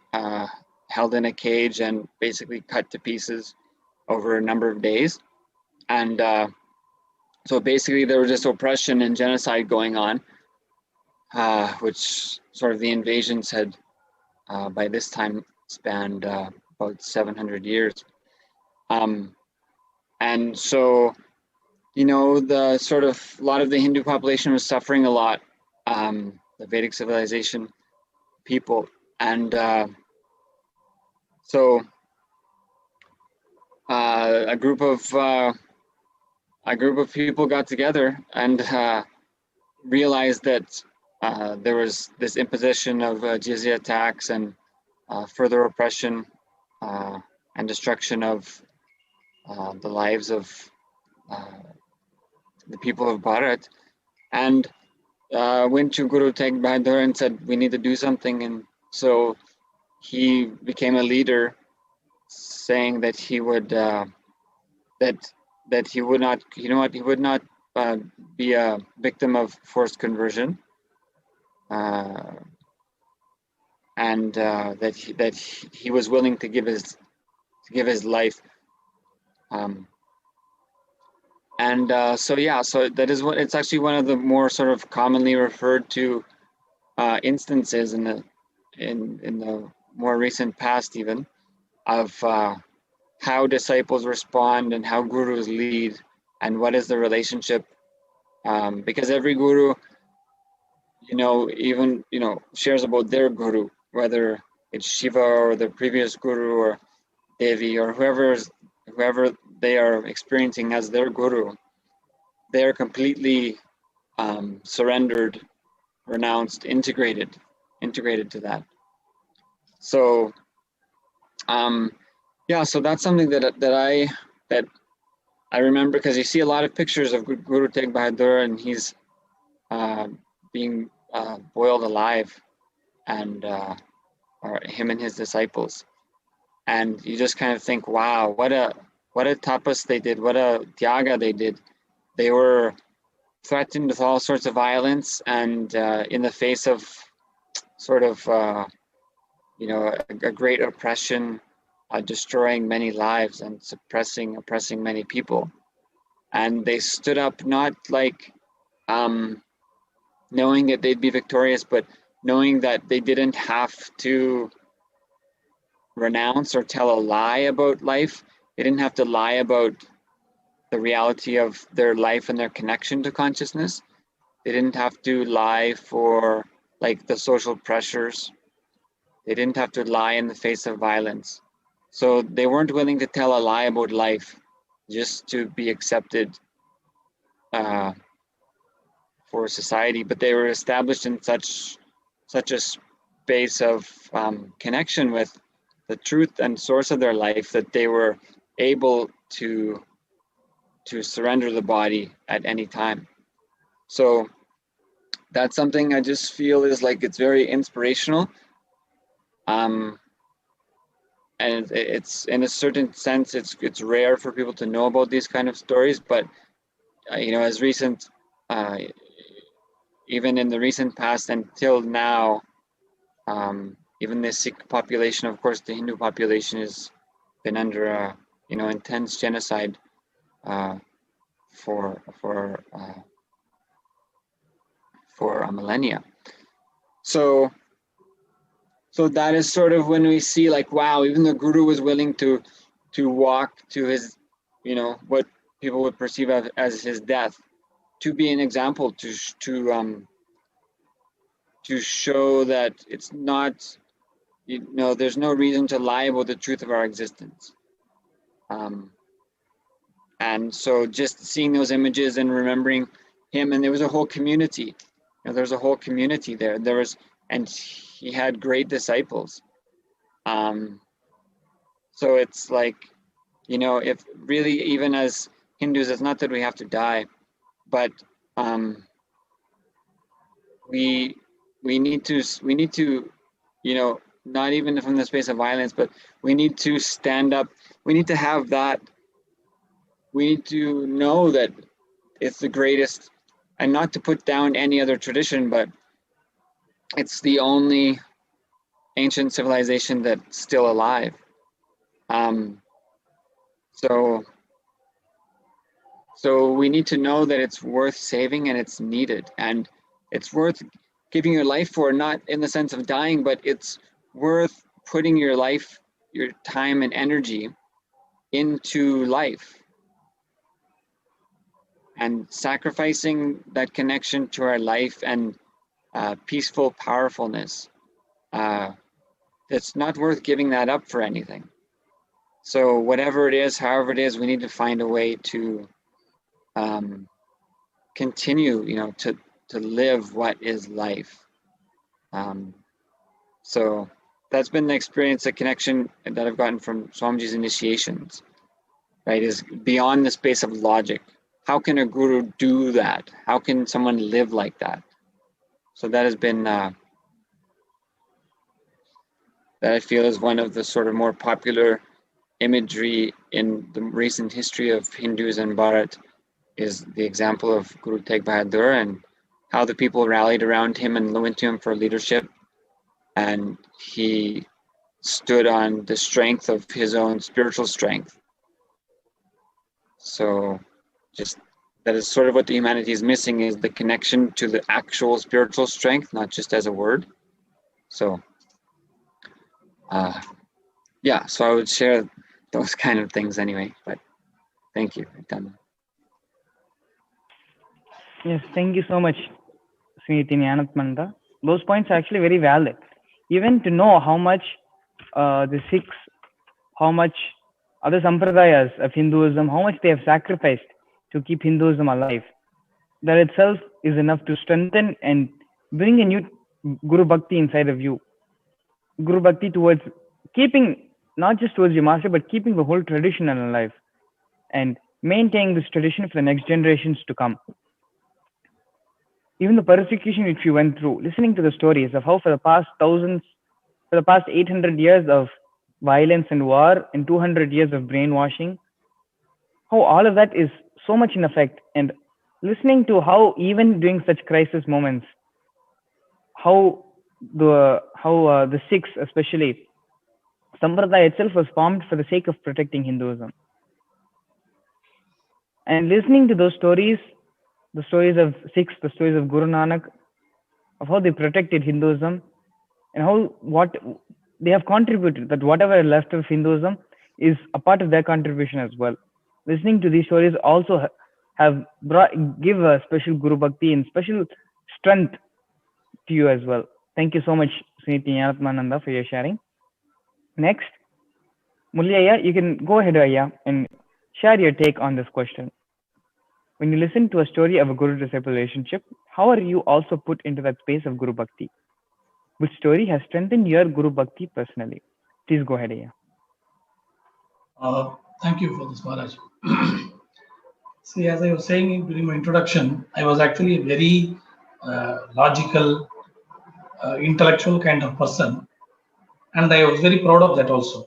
held in a cage and basically cut to pieces over a number of days. And so basically there was this oppression and genocide going on, which sort of the invasions had by this time spanned about 700 years. And so, you know, the sort of, a lot of the Hindu population was suffering a lot, the Vedic civilization people. And so a group of people got together and realized that there was this imposition of jizya tax and further oppression and destruction of the lives of the people of Bharat, and went to Guru Tegh Bahadur and said, we need to do something. And so he became a leader, saying that he would that he would not, you know what, he would not be a victim of forced conversion, and that he was willing to give his life. So yeah, so that is what, it's actually one of the more sort of commonly referred to instances in the more recent past, even, of how disciples respond and how gurus lead and what is the relationship, because every guru, you know, even, you know, shares about their guru, whether it's Shiva or the previous guru or Devi or whoever they are experiencing as their guru. They are completely surrendered, renounced, integrated to that. So yeah, so that's something that I remember, because you see a lot of pictures of Guru Tegh Bahadur, and he's being boiled alive, and or him and his disciples, and you just kind of think, wow, what a tapas they did, what a tyaga they did. They were threatened with all sorts of violence, and in the face of sort of you know, a great oppression, destroying many lives and oppressing many people. And they stood up, not like knowing that they'd be victorious, but knowing that they didn't have to renounce or tell a lie about life. They didn't have to lie about the reality of their life and their connection to consciousness. They didn't have to lie for like the social pressures. They didn't have to lie in the face of violence. So they weren't willing to tell a lie about life just to be accepted for society, but they were established in such a space of connection with the truth and source of their life that they were able to surrender the body at any time. So that's something I just feel is like it's very inspirational. And it's in a certain sense it's rare for people to know about these kind of stories, but as recent even in the recent past until now, even the Sikh population, of course the Hindu population has been under intense genocide for a millennia. So that is sort of when we see like, wow, even the Guru was willing to walk to his, what people would perceive as his death, to be an example, to show that it's not, there's no reason to lie about the truth of our existence. And so just seeing those images and remembering him, and there was a whole community, there's a whole community there. And he had great disciples. So it's like, if really, even as Hindus, it's not that we have to die, but we need to, not even from the space of violence, but we need to stand up. We need to have that. We need to know that it's the greatest, and not to put down any other tradition, but it's the only ancient civilization that's still alive. So we need to know that it's worth saving and it's needed, and it's worth giving your life for, not in the sense of dying, but it's worth putting your life, your time and energy into life and sacrificing that connection to our life and peaceful powerfulness. It's not worth giving that up for anything. So whatever it is, however it is, we need to find a way to continue, to live what is life. So that's been the experience, the connection that I've gotten from Swamiji's initiations, right, is beyond the space of logic. How can a guru do that? How can someone live like that? So that has been, that I feel is one of the sort of more popular imagery in the recent history of Hinduism and Bharat, is the example of Guru Tegh Bahadur and how the people rallied around him and went to him for leadership. And he stood on the strength of his own spiritual strength. So just that is sort of what the humanity is missing, is the connection to the actual spiritual strength, not just as a word. So so I would share those kind of things anyway, but thank you. I've done that. Yes, thank you so much, Sri Nithyananda. Those points are actually very valid. Even to know how much the Sikhs, how much other sampradayas of Hinduism, how much they have sacrificed to keep Hinduism alive, that itself is enough to strengthen and bring a new Guru Bhakti inside of you. Guru Bhakti towards keeping, not just towards your master, but keeping the whole tradition alive and maintaining this tradition for the next generations to come. Even the persecution which you went through, listening to the stories of how for the past 800 years of violence and war and 200 years of brainwashing, how all of that is so much in effect, and listening to how even during such crisis moments, how the Sikhs, especially Sampradaya itself, was formed for the sake of protecting Hinduism. And listening to those stories, the stories of Sikhs, the stories of Guru Nanak, of how they protected Hinduism and how what they have contributed, that whatever left of Hinduism is a part of their contribution as well. Listening to these stories also have give a special Guru Bhakti and special strength to you as well. Thank you so much, Srinitya Nityananda, for your sharing. Next, Mulya, you can go ahead, Aya, and share your take on this question. When you listen to a story of a Guru-disciple relationship, how are you also put into that space of Guru Bhakti? Which story has strengthened your Guru Bhakti personally? Please go ahead, Aya. Thank you for this, Maharaj. See, as I was saying during my introduction, I was actually a very logical, intellectual kind of person, and I was very proud of that also.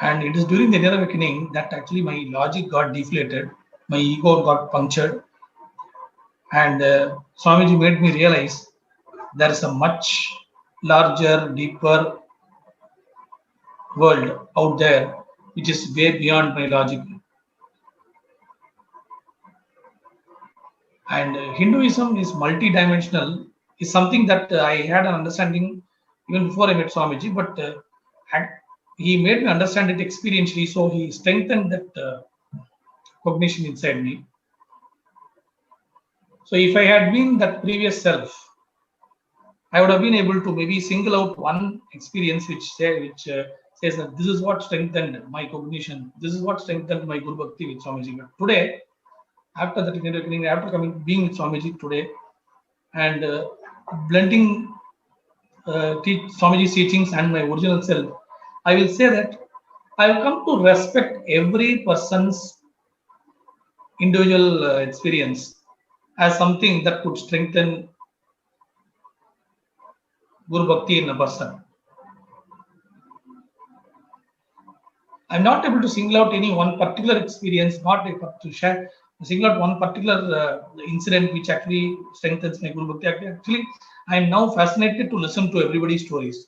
And it is during the inner awakening that actually my logic got deflated, my ego got punctured, and Swamiji made me realize there is a much larger, deeper world out there which is way beyond my logic. And Hinduism is multi-dimensional, is something that I had an understanding even before I met Swamiji, but he made me understand it experientially, so he strengthened that cognition inside me. So if I had been that previous self, I would have been able to maybe single out one experience which says that this is what strengthened my cognition, this is what strengthened my Guru Bhakti with Swamiji. But today, after that awakening, after being with Swamiji today, and blending Swamiji's teachings and my original self, I will say that I have come to respect every person's individual experience as something that could strengthen Guru Bhakti in a person. I'm not able to single out any one particular experience, not able to single out one particular incident which actually strengthens my Guru Bhakti. Actually, I am now fascinated to listen to everybody's stories.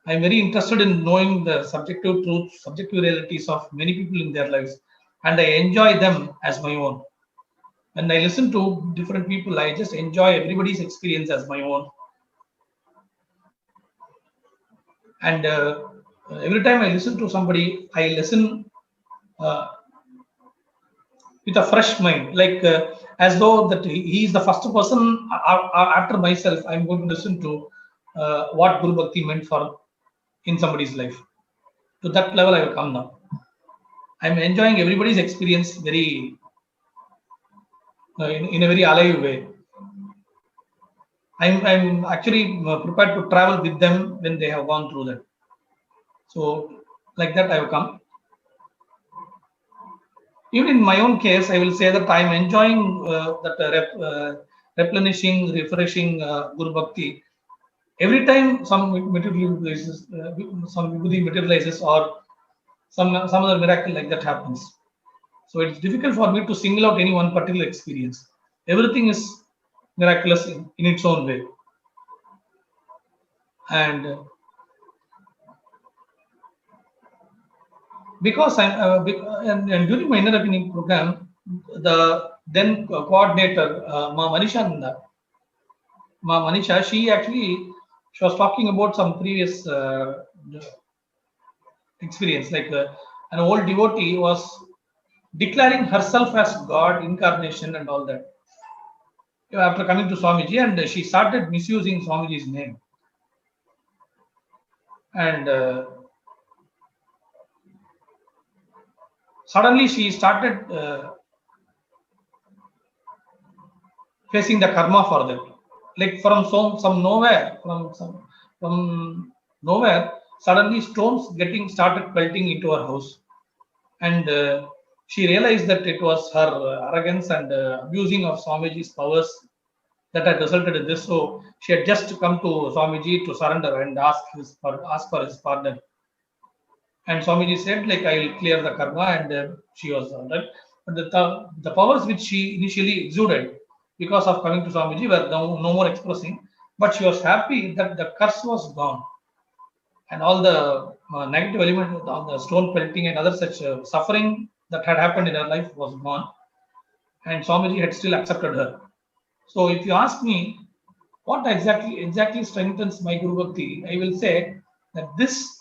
I am very interested in knowing the subjective truths, subjective realities of many people in their lives, and I enjoy them as my own. When I listen to different people, I just enjoy everybody's experience as my own. And every time I listen to somebody, I listen with a fresh mind, like as though that he is the first person after myself. I'm going to listen to what Guru Bhakti meant for in somebody's life. To that level, I will come now. I'm enjoying everybody's experience very in a very alive way. I'm actually prepared to travel with them when they have gone through that. So, like that, I will come. Even in my own case, I will say that I am enjoying that replenishing, refreshing Guru Bhakti. Every time some materializes, some Vibhuti materializes, or some other miracle like that happens. So it's difficult for me to single out any one particular experience. Everything is miraculous in its own way. And because and during my inner awakening program, the then coordinator, Manisha, she was talking about some previous experience, like an old devotee was declaring herself as God, incarnation and all that. After coming to Swamiji, and she started misusing Swamiji's name. And suddenly she started facing the karma for that. Like from nowhere, suddenly stones started pelting into her house, and she realized that it was her arrogance and abusing of Swamiji's powers that had resulted in this. So she had just come to Swamiji to surrender and ask for his pardon. And Swamiji said, like, I will clear the karma, and she was right. But the powers which she initially exuded because of coming to Swamiji were no more expressing, but she was happy that the curse was gone. And all the negative element of the stone pelting and other such suffering that had happened in her life was gone. and Swamiji had still accepted her. So if you ask me what exactly strengthens my Guru Bhakti, I will say that this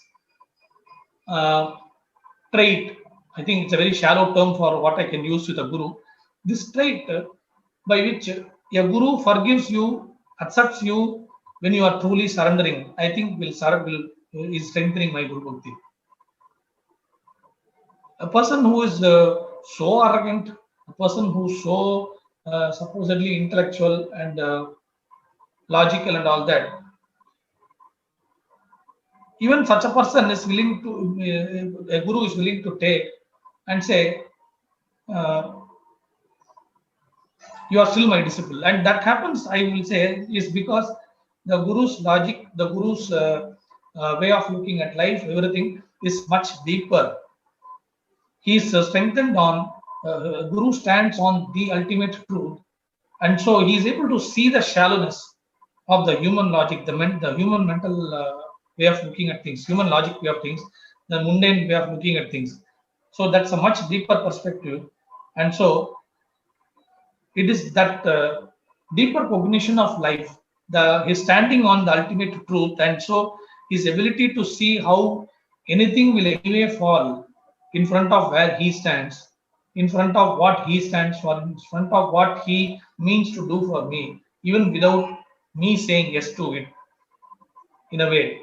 trait, I think it's a very shallow term for what I can use with a Guru. This trait by which a Guru forgives you, accepts you when you are truly surrendering, I think is strengthening my Guru Bhakti. A person who is so arrogant, a person who is so supposedly intellectual and logical and all that, even such a person is willing to, a Guru is willing to take and say, you are still my disciple. And that happens, I will say, is because the Guru's logic, the Guru's way of looking at life, everything is much deeper. He is strengthened on, Guru stands on the ultimate truth. And so he is able to see the shallowness of the human logic, the human mental way of looking at things, human logic way of things, the mundane way of looking at things. So that's a much deeper perspective. And so it is that deeper cognition of life, his standing on the ultimate truth, and so his ability to see how anything will anyway fall in front of where he stands, in front of what he stands for, in front of what he means to do for me, even without me saying yes to it. In a way,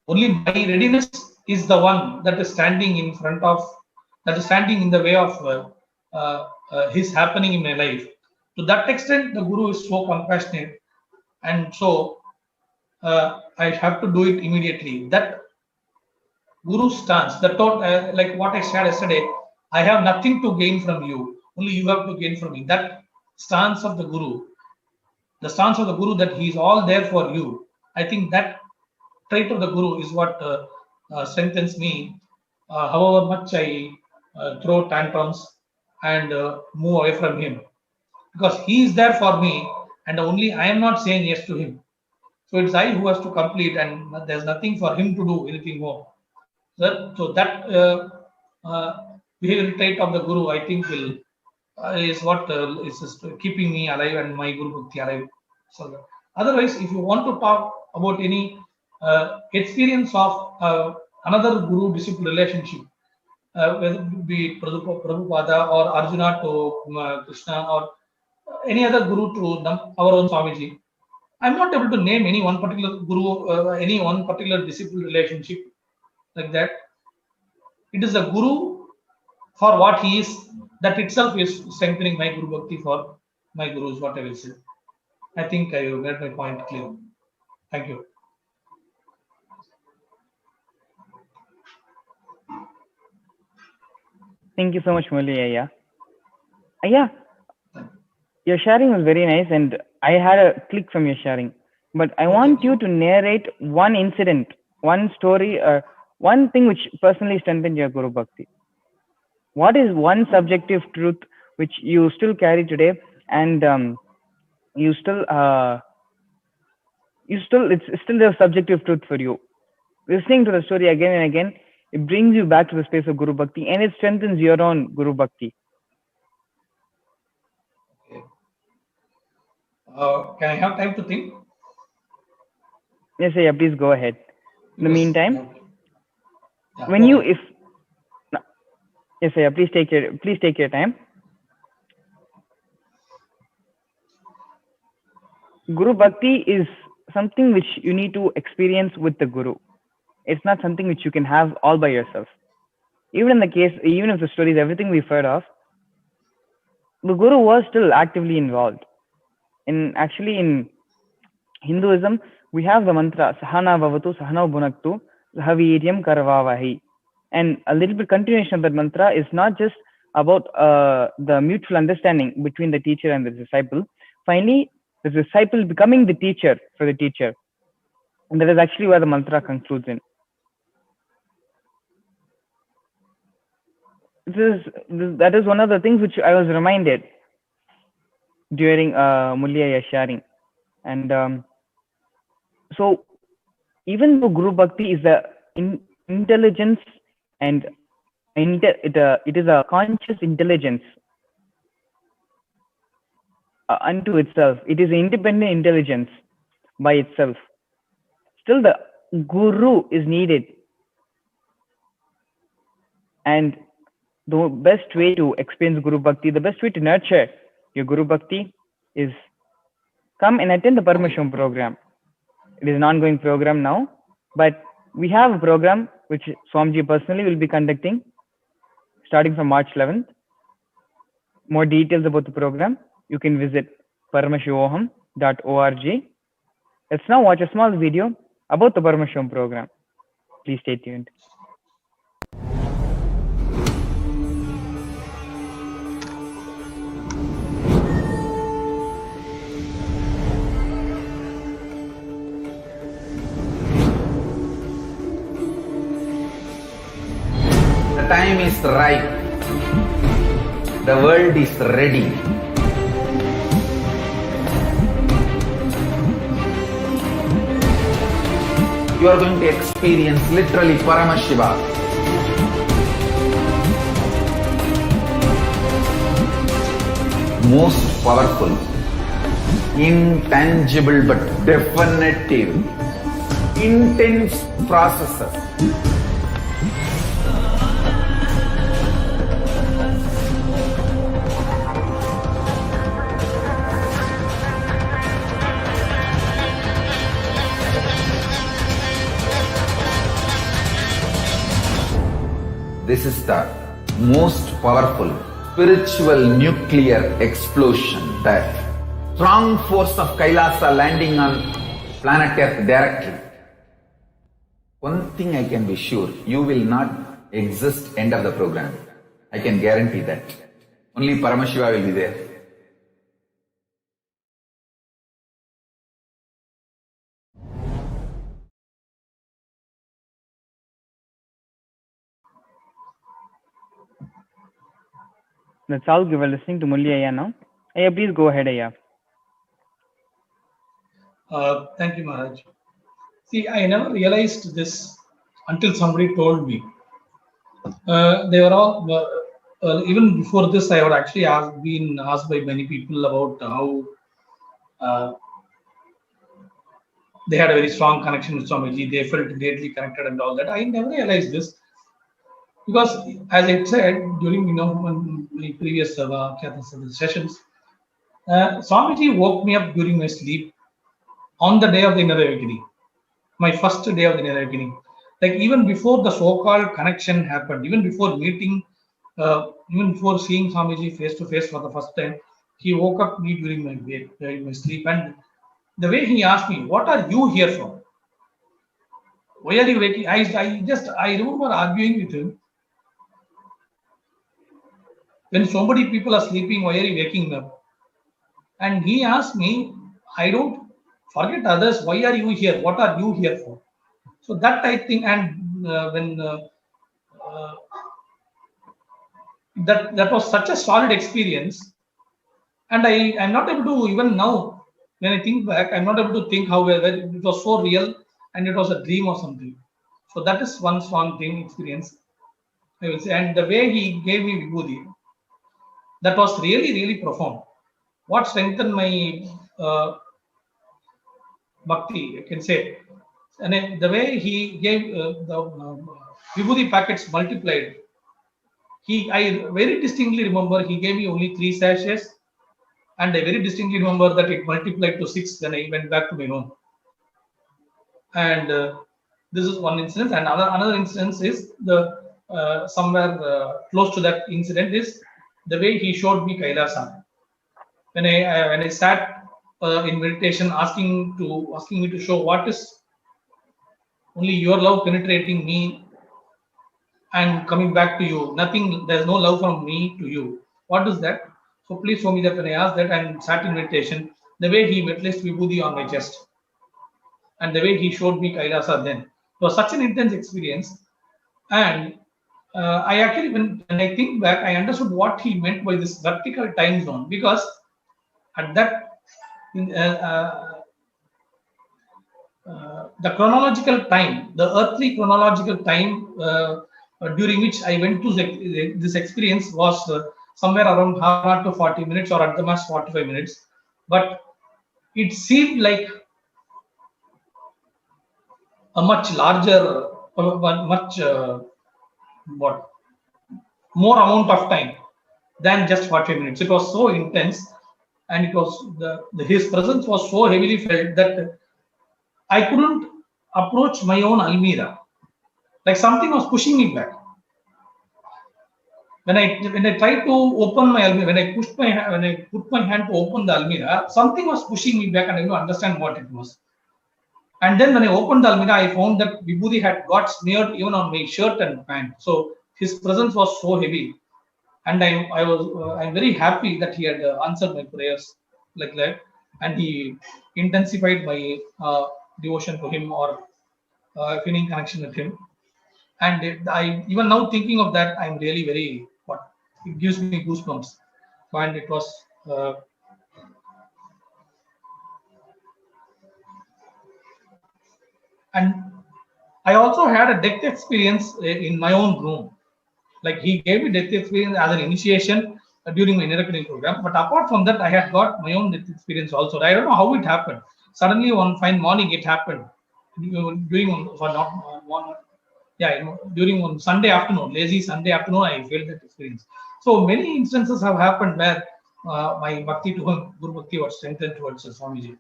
only my readiness is the one that is standing in front of, that is standing in the way of his happening in my life. To that extent, the Guru is so compassionate, and so I have to do it immediately. That Guru stance, like what I shared yesterday, I have nothing to gain from you, only you have to gain from me. That stance of the Guru, that he is all there for you, I think that trait of the Guru is what strengthens me, however much I throw tantrums and move away from him, because he is there for me and only I am not saying yes to him. So it's I who has to complete, and there's nothing for him to do anything more. So that behavioral trait of the Guru, I think, is what is just keeping me alive and my Guru Bhakti alive. So otherwise, if you want to talk about any experience of another Guru-disciple relationship, whether it be Prabhupada or Arjuna to Krishna or any other Guru to our own Swamiji, I'm not able to name any one particular Guru, any one particular disciple relationship like that. It is the Guru for what he is, that itself is strengthening my Guru Bhakti for my Guru, is what I will say. I think I made my point clear. Thank you. Thank you so much, Murli Ayya. Ayya, your sharing was very nice, and I had a click from your sharing. But I want you to narrate one incident, one story, one thing which personally strengthened your Guru Bhakti. What is one subjective truth which you still carry today, and it's still a subjective truth for you? Listening to the story again and again, it brings you back to the space of Guru Bhakti, and it strengthens your own Guru Bhakti. Can I have time to think? Yes, yeah, please go ahead. In the meantime, yeah, when you, if, no, yes, yeah, please take your time. Guru Bhakti is something which you need to experience with the Guru. It's not something which you can have all by yourself. Even if the story is everything we've heard of, the Guru was still actively involved. Actually, in Hinduism, we have the mantra, Sahana Bhavatu, Sahana Bhunaktu, Sahaviryam Karavavahi. And a little bit continuation of that mantra is not just about the mutual understanding between the teacher and the disciple. Finally, the disciple becoming the teacher for the teacher. And that is actually where the mantra concludes in. That is one of the things which I was reminded during Mulya sharing. And so even though Guru Bhakti is the intelligence, and it is a conscious intelligence unto itself. It is independent intelligence by itself. Still, the guru is needed. And the best way to experience Guru Bhakti, the best way to nurture your Guru Bhakti is come and attend the Paramashivam program. It is an ongoing program now, but we have a program which Swamiji personally will be conducting starting from March 11th. More details about the program, you can visit paramashivoham.org. Let's now watch a small video about the Paramashivam program. Please stay tuned. The time is ripe. The world is ready. You are going to experience literally Paramashiva. Most powerful, intangible but definitive, intense processes. This is the most powerful spiritual nuclear explosion, the strong force of KAILASA landing on planet Earth directly. One thing I can be sure, you will not exist end of the program. I can guarantee that. Only Paramashiva will be there. That's all. We were listening to Mulli Ayya now. Ayya, please go ahead, Ayya. Thank you, Maharaj. See, I never realized this until somebody told me. They were all, even before this, I had actually been asked by many people about how they had a very strong connection with Swamiji. They felt greatly connected and all that. I never realized this. Because, as I said during my previous sessions, Swamiji woke me up during my sleep on the day of the inner awakening, my first day of the inner awakening. Like even before the so-called connection happened, even before meeting, even before seeing Swamiji face to face for the first time, he woke up me during my sleep, and the way he asked me, "What are you here for? Why are you waking?" I remember arguing with him. When so many people are sleeping, why are you waking up? And he asked me, I don't forget others. Why are you here? What are you here for? So that I think, and that was such a solid experience. And I'm not able to, even now, when I think back, I'm not able to think how it was so real and it was a dream or something. So that is one strong thing, experience, I will say. And the way he gave me Vibhuti, that was really, really profound. What strengthened my bhakti, I can say. And then the way he gave the Vibhuti packets multiplied, I very distinctly remember he gave me only 3 sachets, and I very distinctly remember that it multiplied to 6 when I went back to my room. And this is one instance. And another instance is the somewhere close to that incident is the way he showed me KAILASA. When I sat in meditation, asking me to show what is only your love penetrating me and coming back to you. Nothing, there's no love from me to you. What is that? So please show me that. When I asked that and sat in meditation, the way he placed Vibhuti on my chest and the way he showed me KAILASA then. It was such an intense experience. And I actually, when I think back, I understood what he meant by this vertical time zone, because at that, the chronological time, the earthly chronological time during which I went to this experience was somewhere around half an hour to 40 minutes, or at the most 45 minutes. but it seemed like a much larger, much what more amount of time than just 45 minutes. It was so intense, and it was his presence was so heavily felt that I couldn't approach my own almirah. Like something was pushing me back. When I tried to open my almirah, when I put my hand to open the almirah, something was pushing me back, and I didn't understand what it was. And then when I opened the almirah, I found that vibhuti had got smeared even on my shirt and pant. So his presence was so heavy, and I'm very happy that he had answered my prayers like that, and he intensified my devotion to him, or feeling connection with him. And I even now thinking of that, I'm really very it gives me goosebumps. And it was and I also had a death experience in my own room. Like he gave me death experience as an initiation during my enriching program. But apart from that, I had got my own death experience also. I don't know how it happened. Suddenly one fine morning, it happened. During one Sunday afternoon, lazy Sunday afternoon, I felt that experience. So many instances have happened where my bhakti to Guru Bhakti was strengthened towards Swamiji.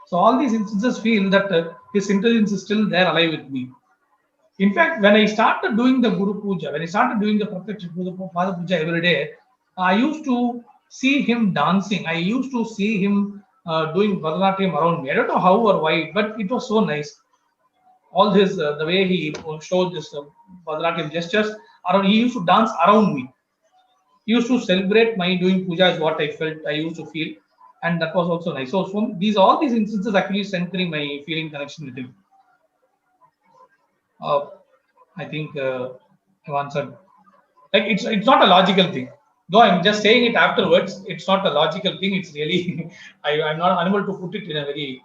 So all these instances feel that his intelligence is still there alive with me. In fact, when I started doing the Guru Puja, when I started doing the Pratyaksha Puja, Father Puja every day, I used to see him dancing. I used to see him doing Bharatanatyam around me. I don't know how or why, but it was so nice. All this, the way he showed this Bharatanatyam gestures, he used to dance around me. He used to celebrate my doing puja is what I felt, I used to feel, and that was also nice. So all these instances actually centering my feeling connection with him. I think I've answered. Like it's not a logical thing. Though I'm just saying it afterwards, it's not a logical thing. It's really I'm not unable to put it in a very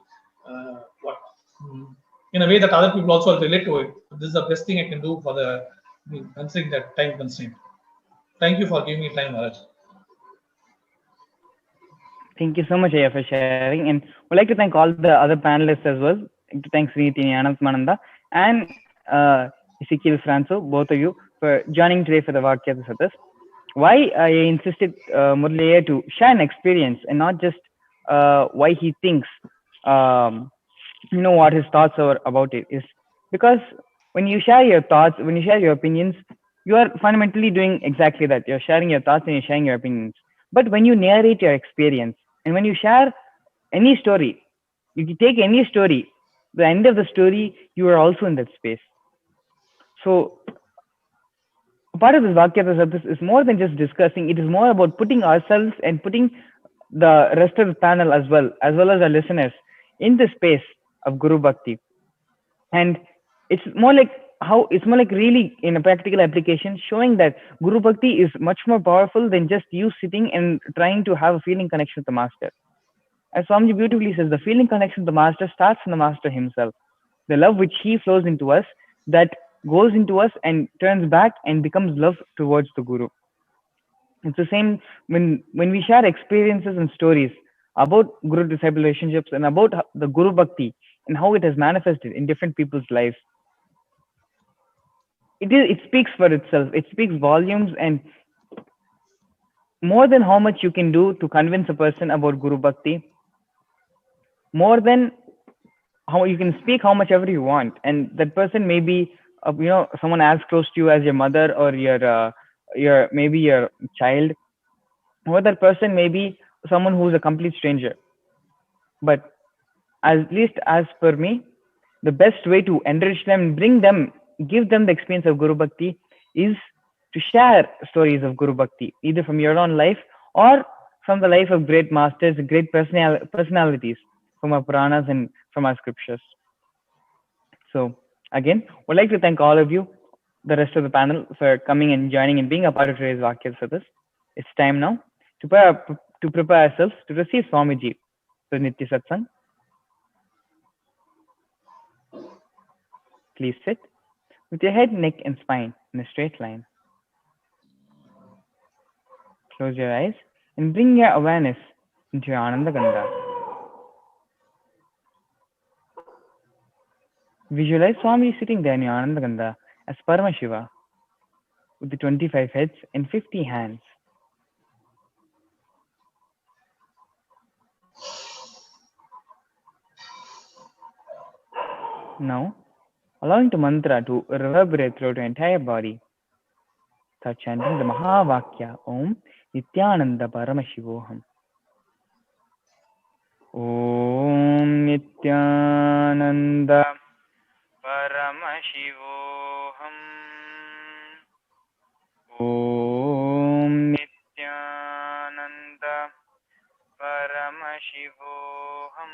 in a way that other people also relate to it. This is the best thing I can do for considering that time constraint. Thank you for giving me time, Maharaj. Thank you so much, Aya, for sharing. And we'd like to thank all the other panelists as well. Thanks, Nithyananda Paramashivam and Ezekiel Franco, both of you, for joining today for the Vakya Satas. Why I insisted Murliya to share an experience and not just why he thinks, what his thoughts are about it, is because when you share your thoughts, when you share your opinions, you are fundamentally doing exactly that. You're sharing your thoughts and you're sharing your opinions. But when you narrate your experience and when you share any story, you can take any story, the end of the story, you are also in that space. So part of this Vakya is more than just discussing. It is more about putting ourselves and putting the rest of the panel as well as our listeners in the space of Guru Bhakti. And it's more like really in a practical application, showing that Guru Bhakti is much more powerful than just you sitting and trying to have a feeling connection with the master. As Swamiji beautifully says, the feeling connection with the master starts from the master himself. The love which he flows into us, that goes into us and turns back and becomes love towards the Guru. It's the same when we share experiences and stories about Guru-disciple relationships and about the Guru Bhakti and how it has manifested in different people's lives. It speaks for itself. It speaks volumes, and more than how much you can do to convince a person about Guru Bhakti, more than how you can speak how much ever you want, and that person may be someone as close to you as your mother or your maybe your child, or that person may be someone who's a complete stranger. But at least as per me, the best way to enrich them, give them the experience of Guru Bhakti is to share stories of Guru Bhakti, either from your own life or from the life of great masters, great personalities from our Puranas and from our scriptures. So again, we'd like to thank all of you, the rest of the panel, for coming and joining and being a part of today's Vakya Satas. It's time now to prepare ourselves to receive Swamiji, the Nitya Satsang. Please sit with your head, neck, and spine in a straight line. Close your eyes and bring your awareness into your Ananda Gandha. Visualize Swami sitting there in your Ananda Gandha as Paramashiva with the 25 heads and 50 hands. Now, allowing the mantra to reverberate throughout your entire body, start chanting the Mahavakya Om Nithyananda Paramashivoham. Om Nithyananda Paramashivoham. Om Nithyananda Paramashivoham.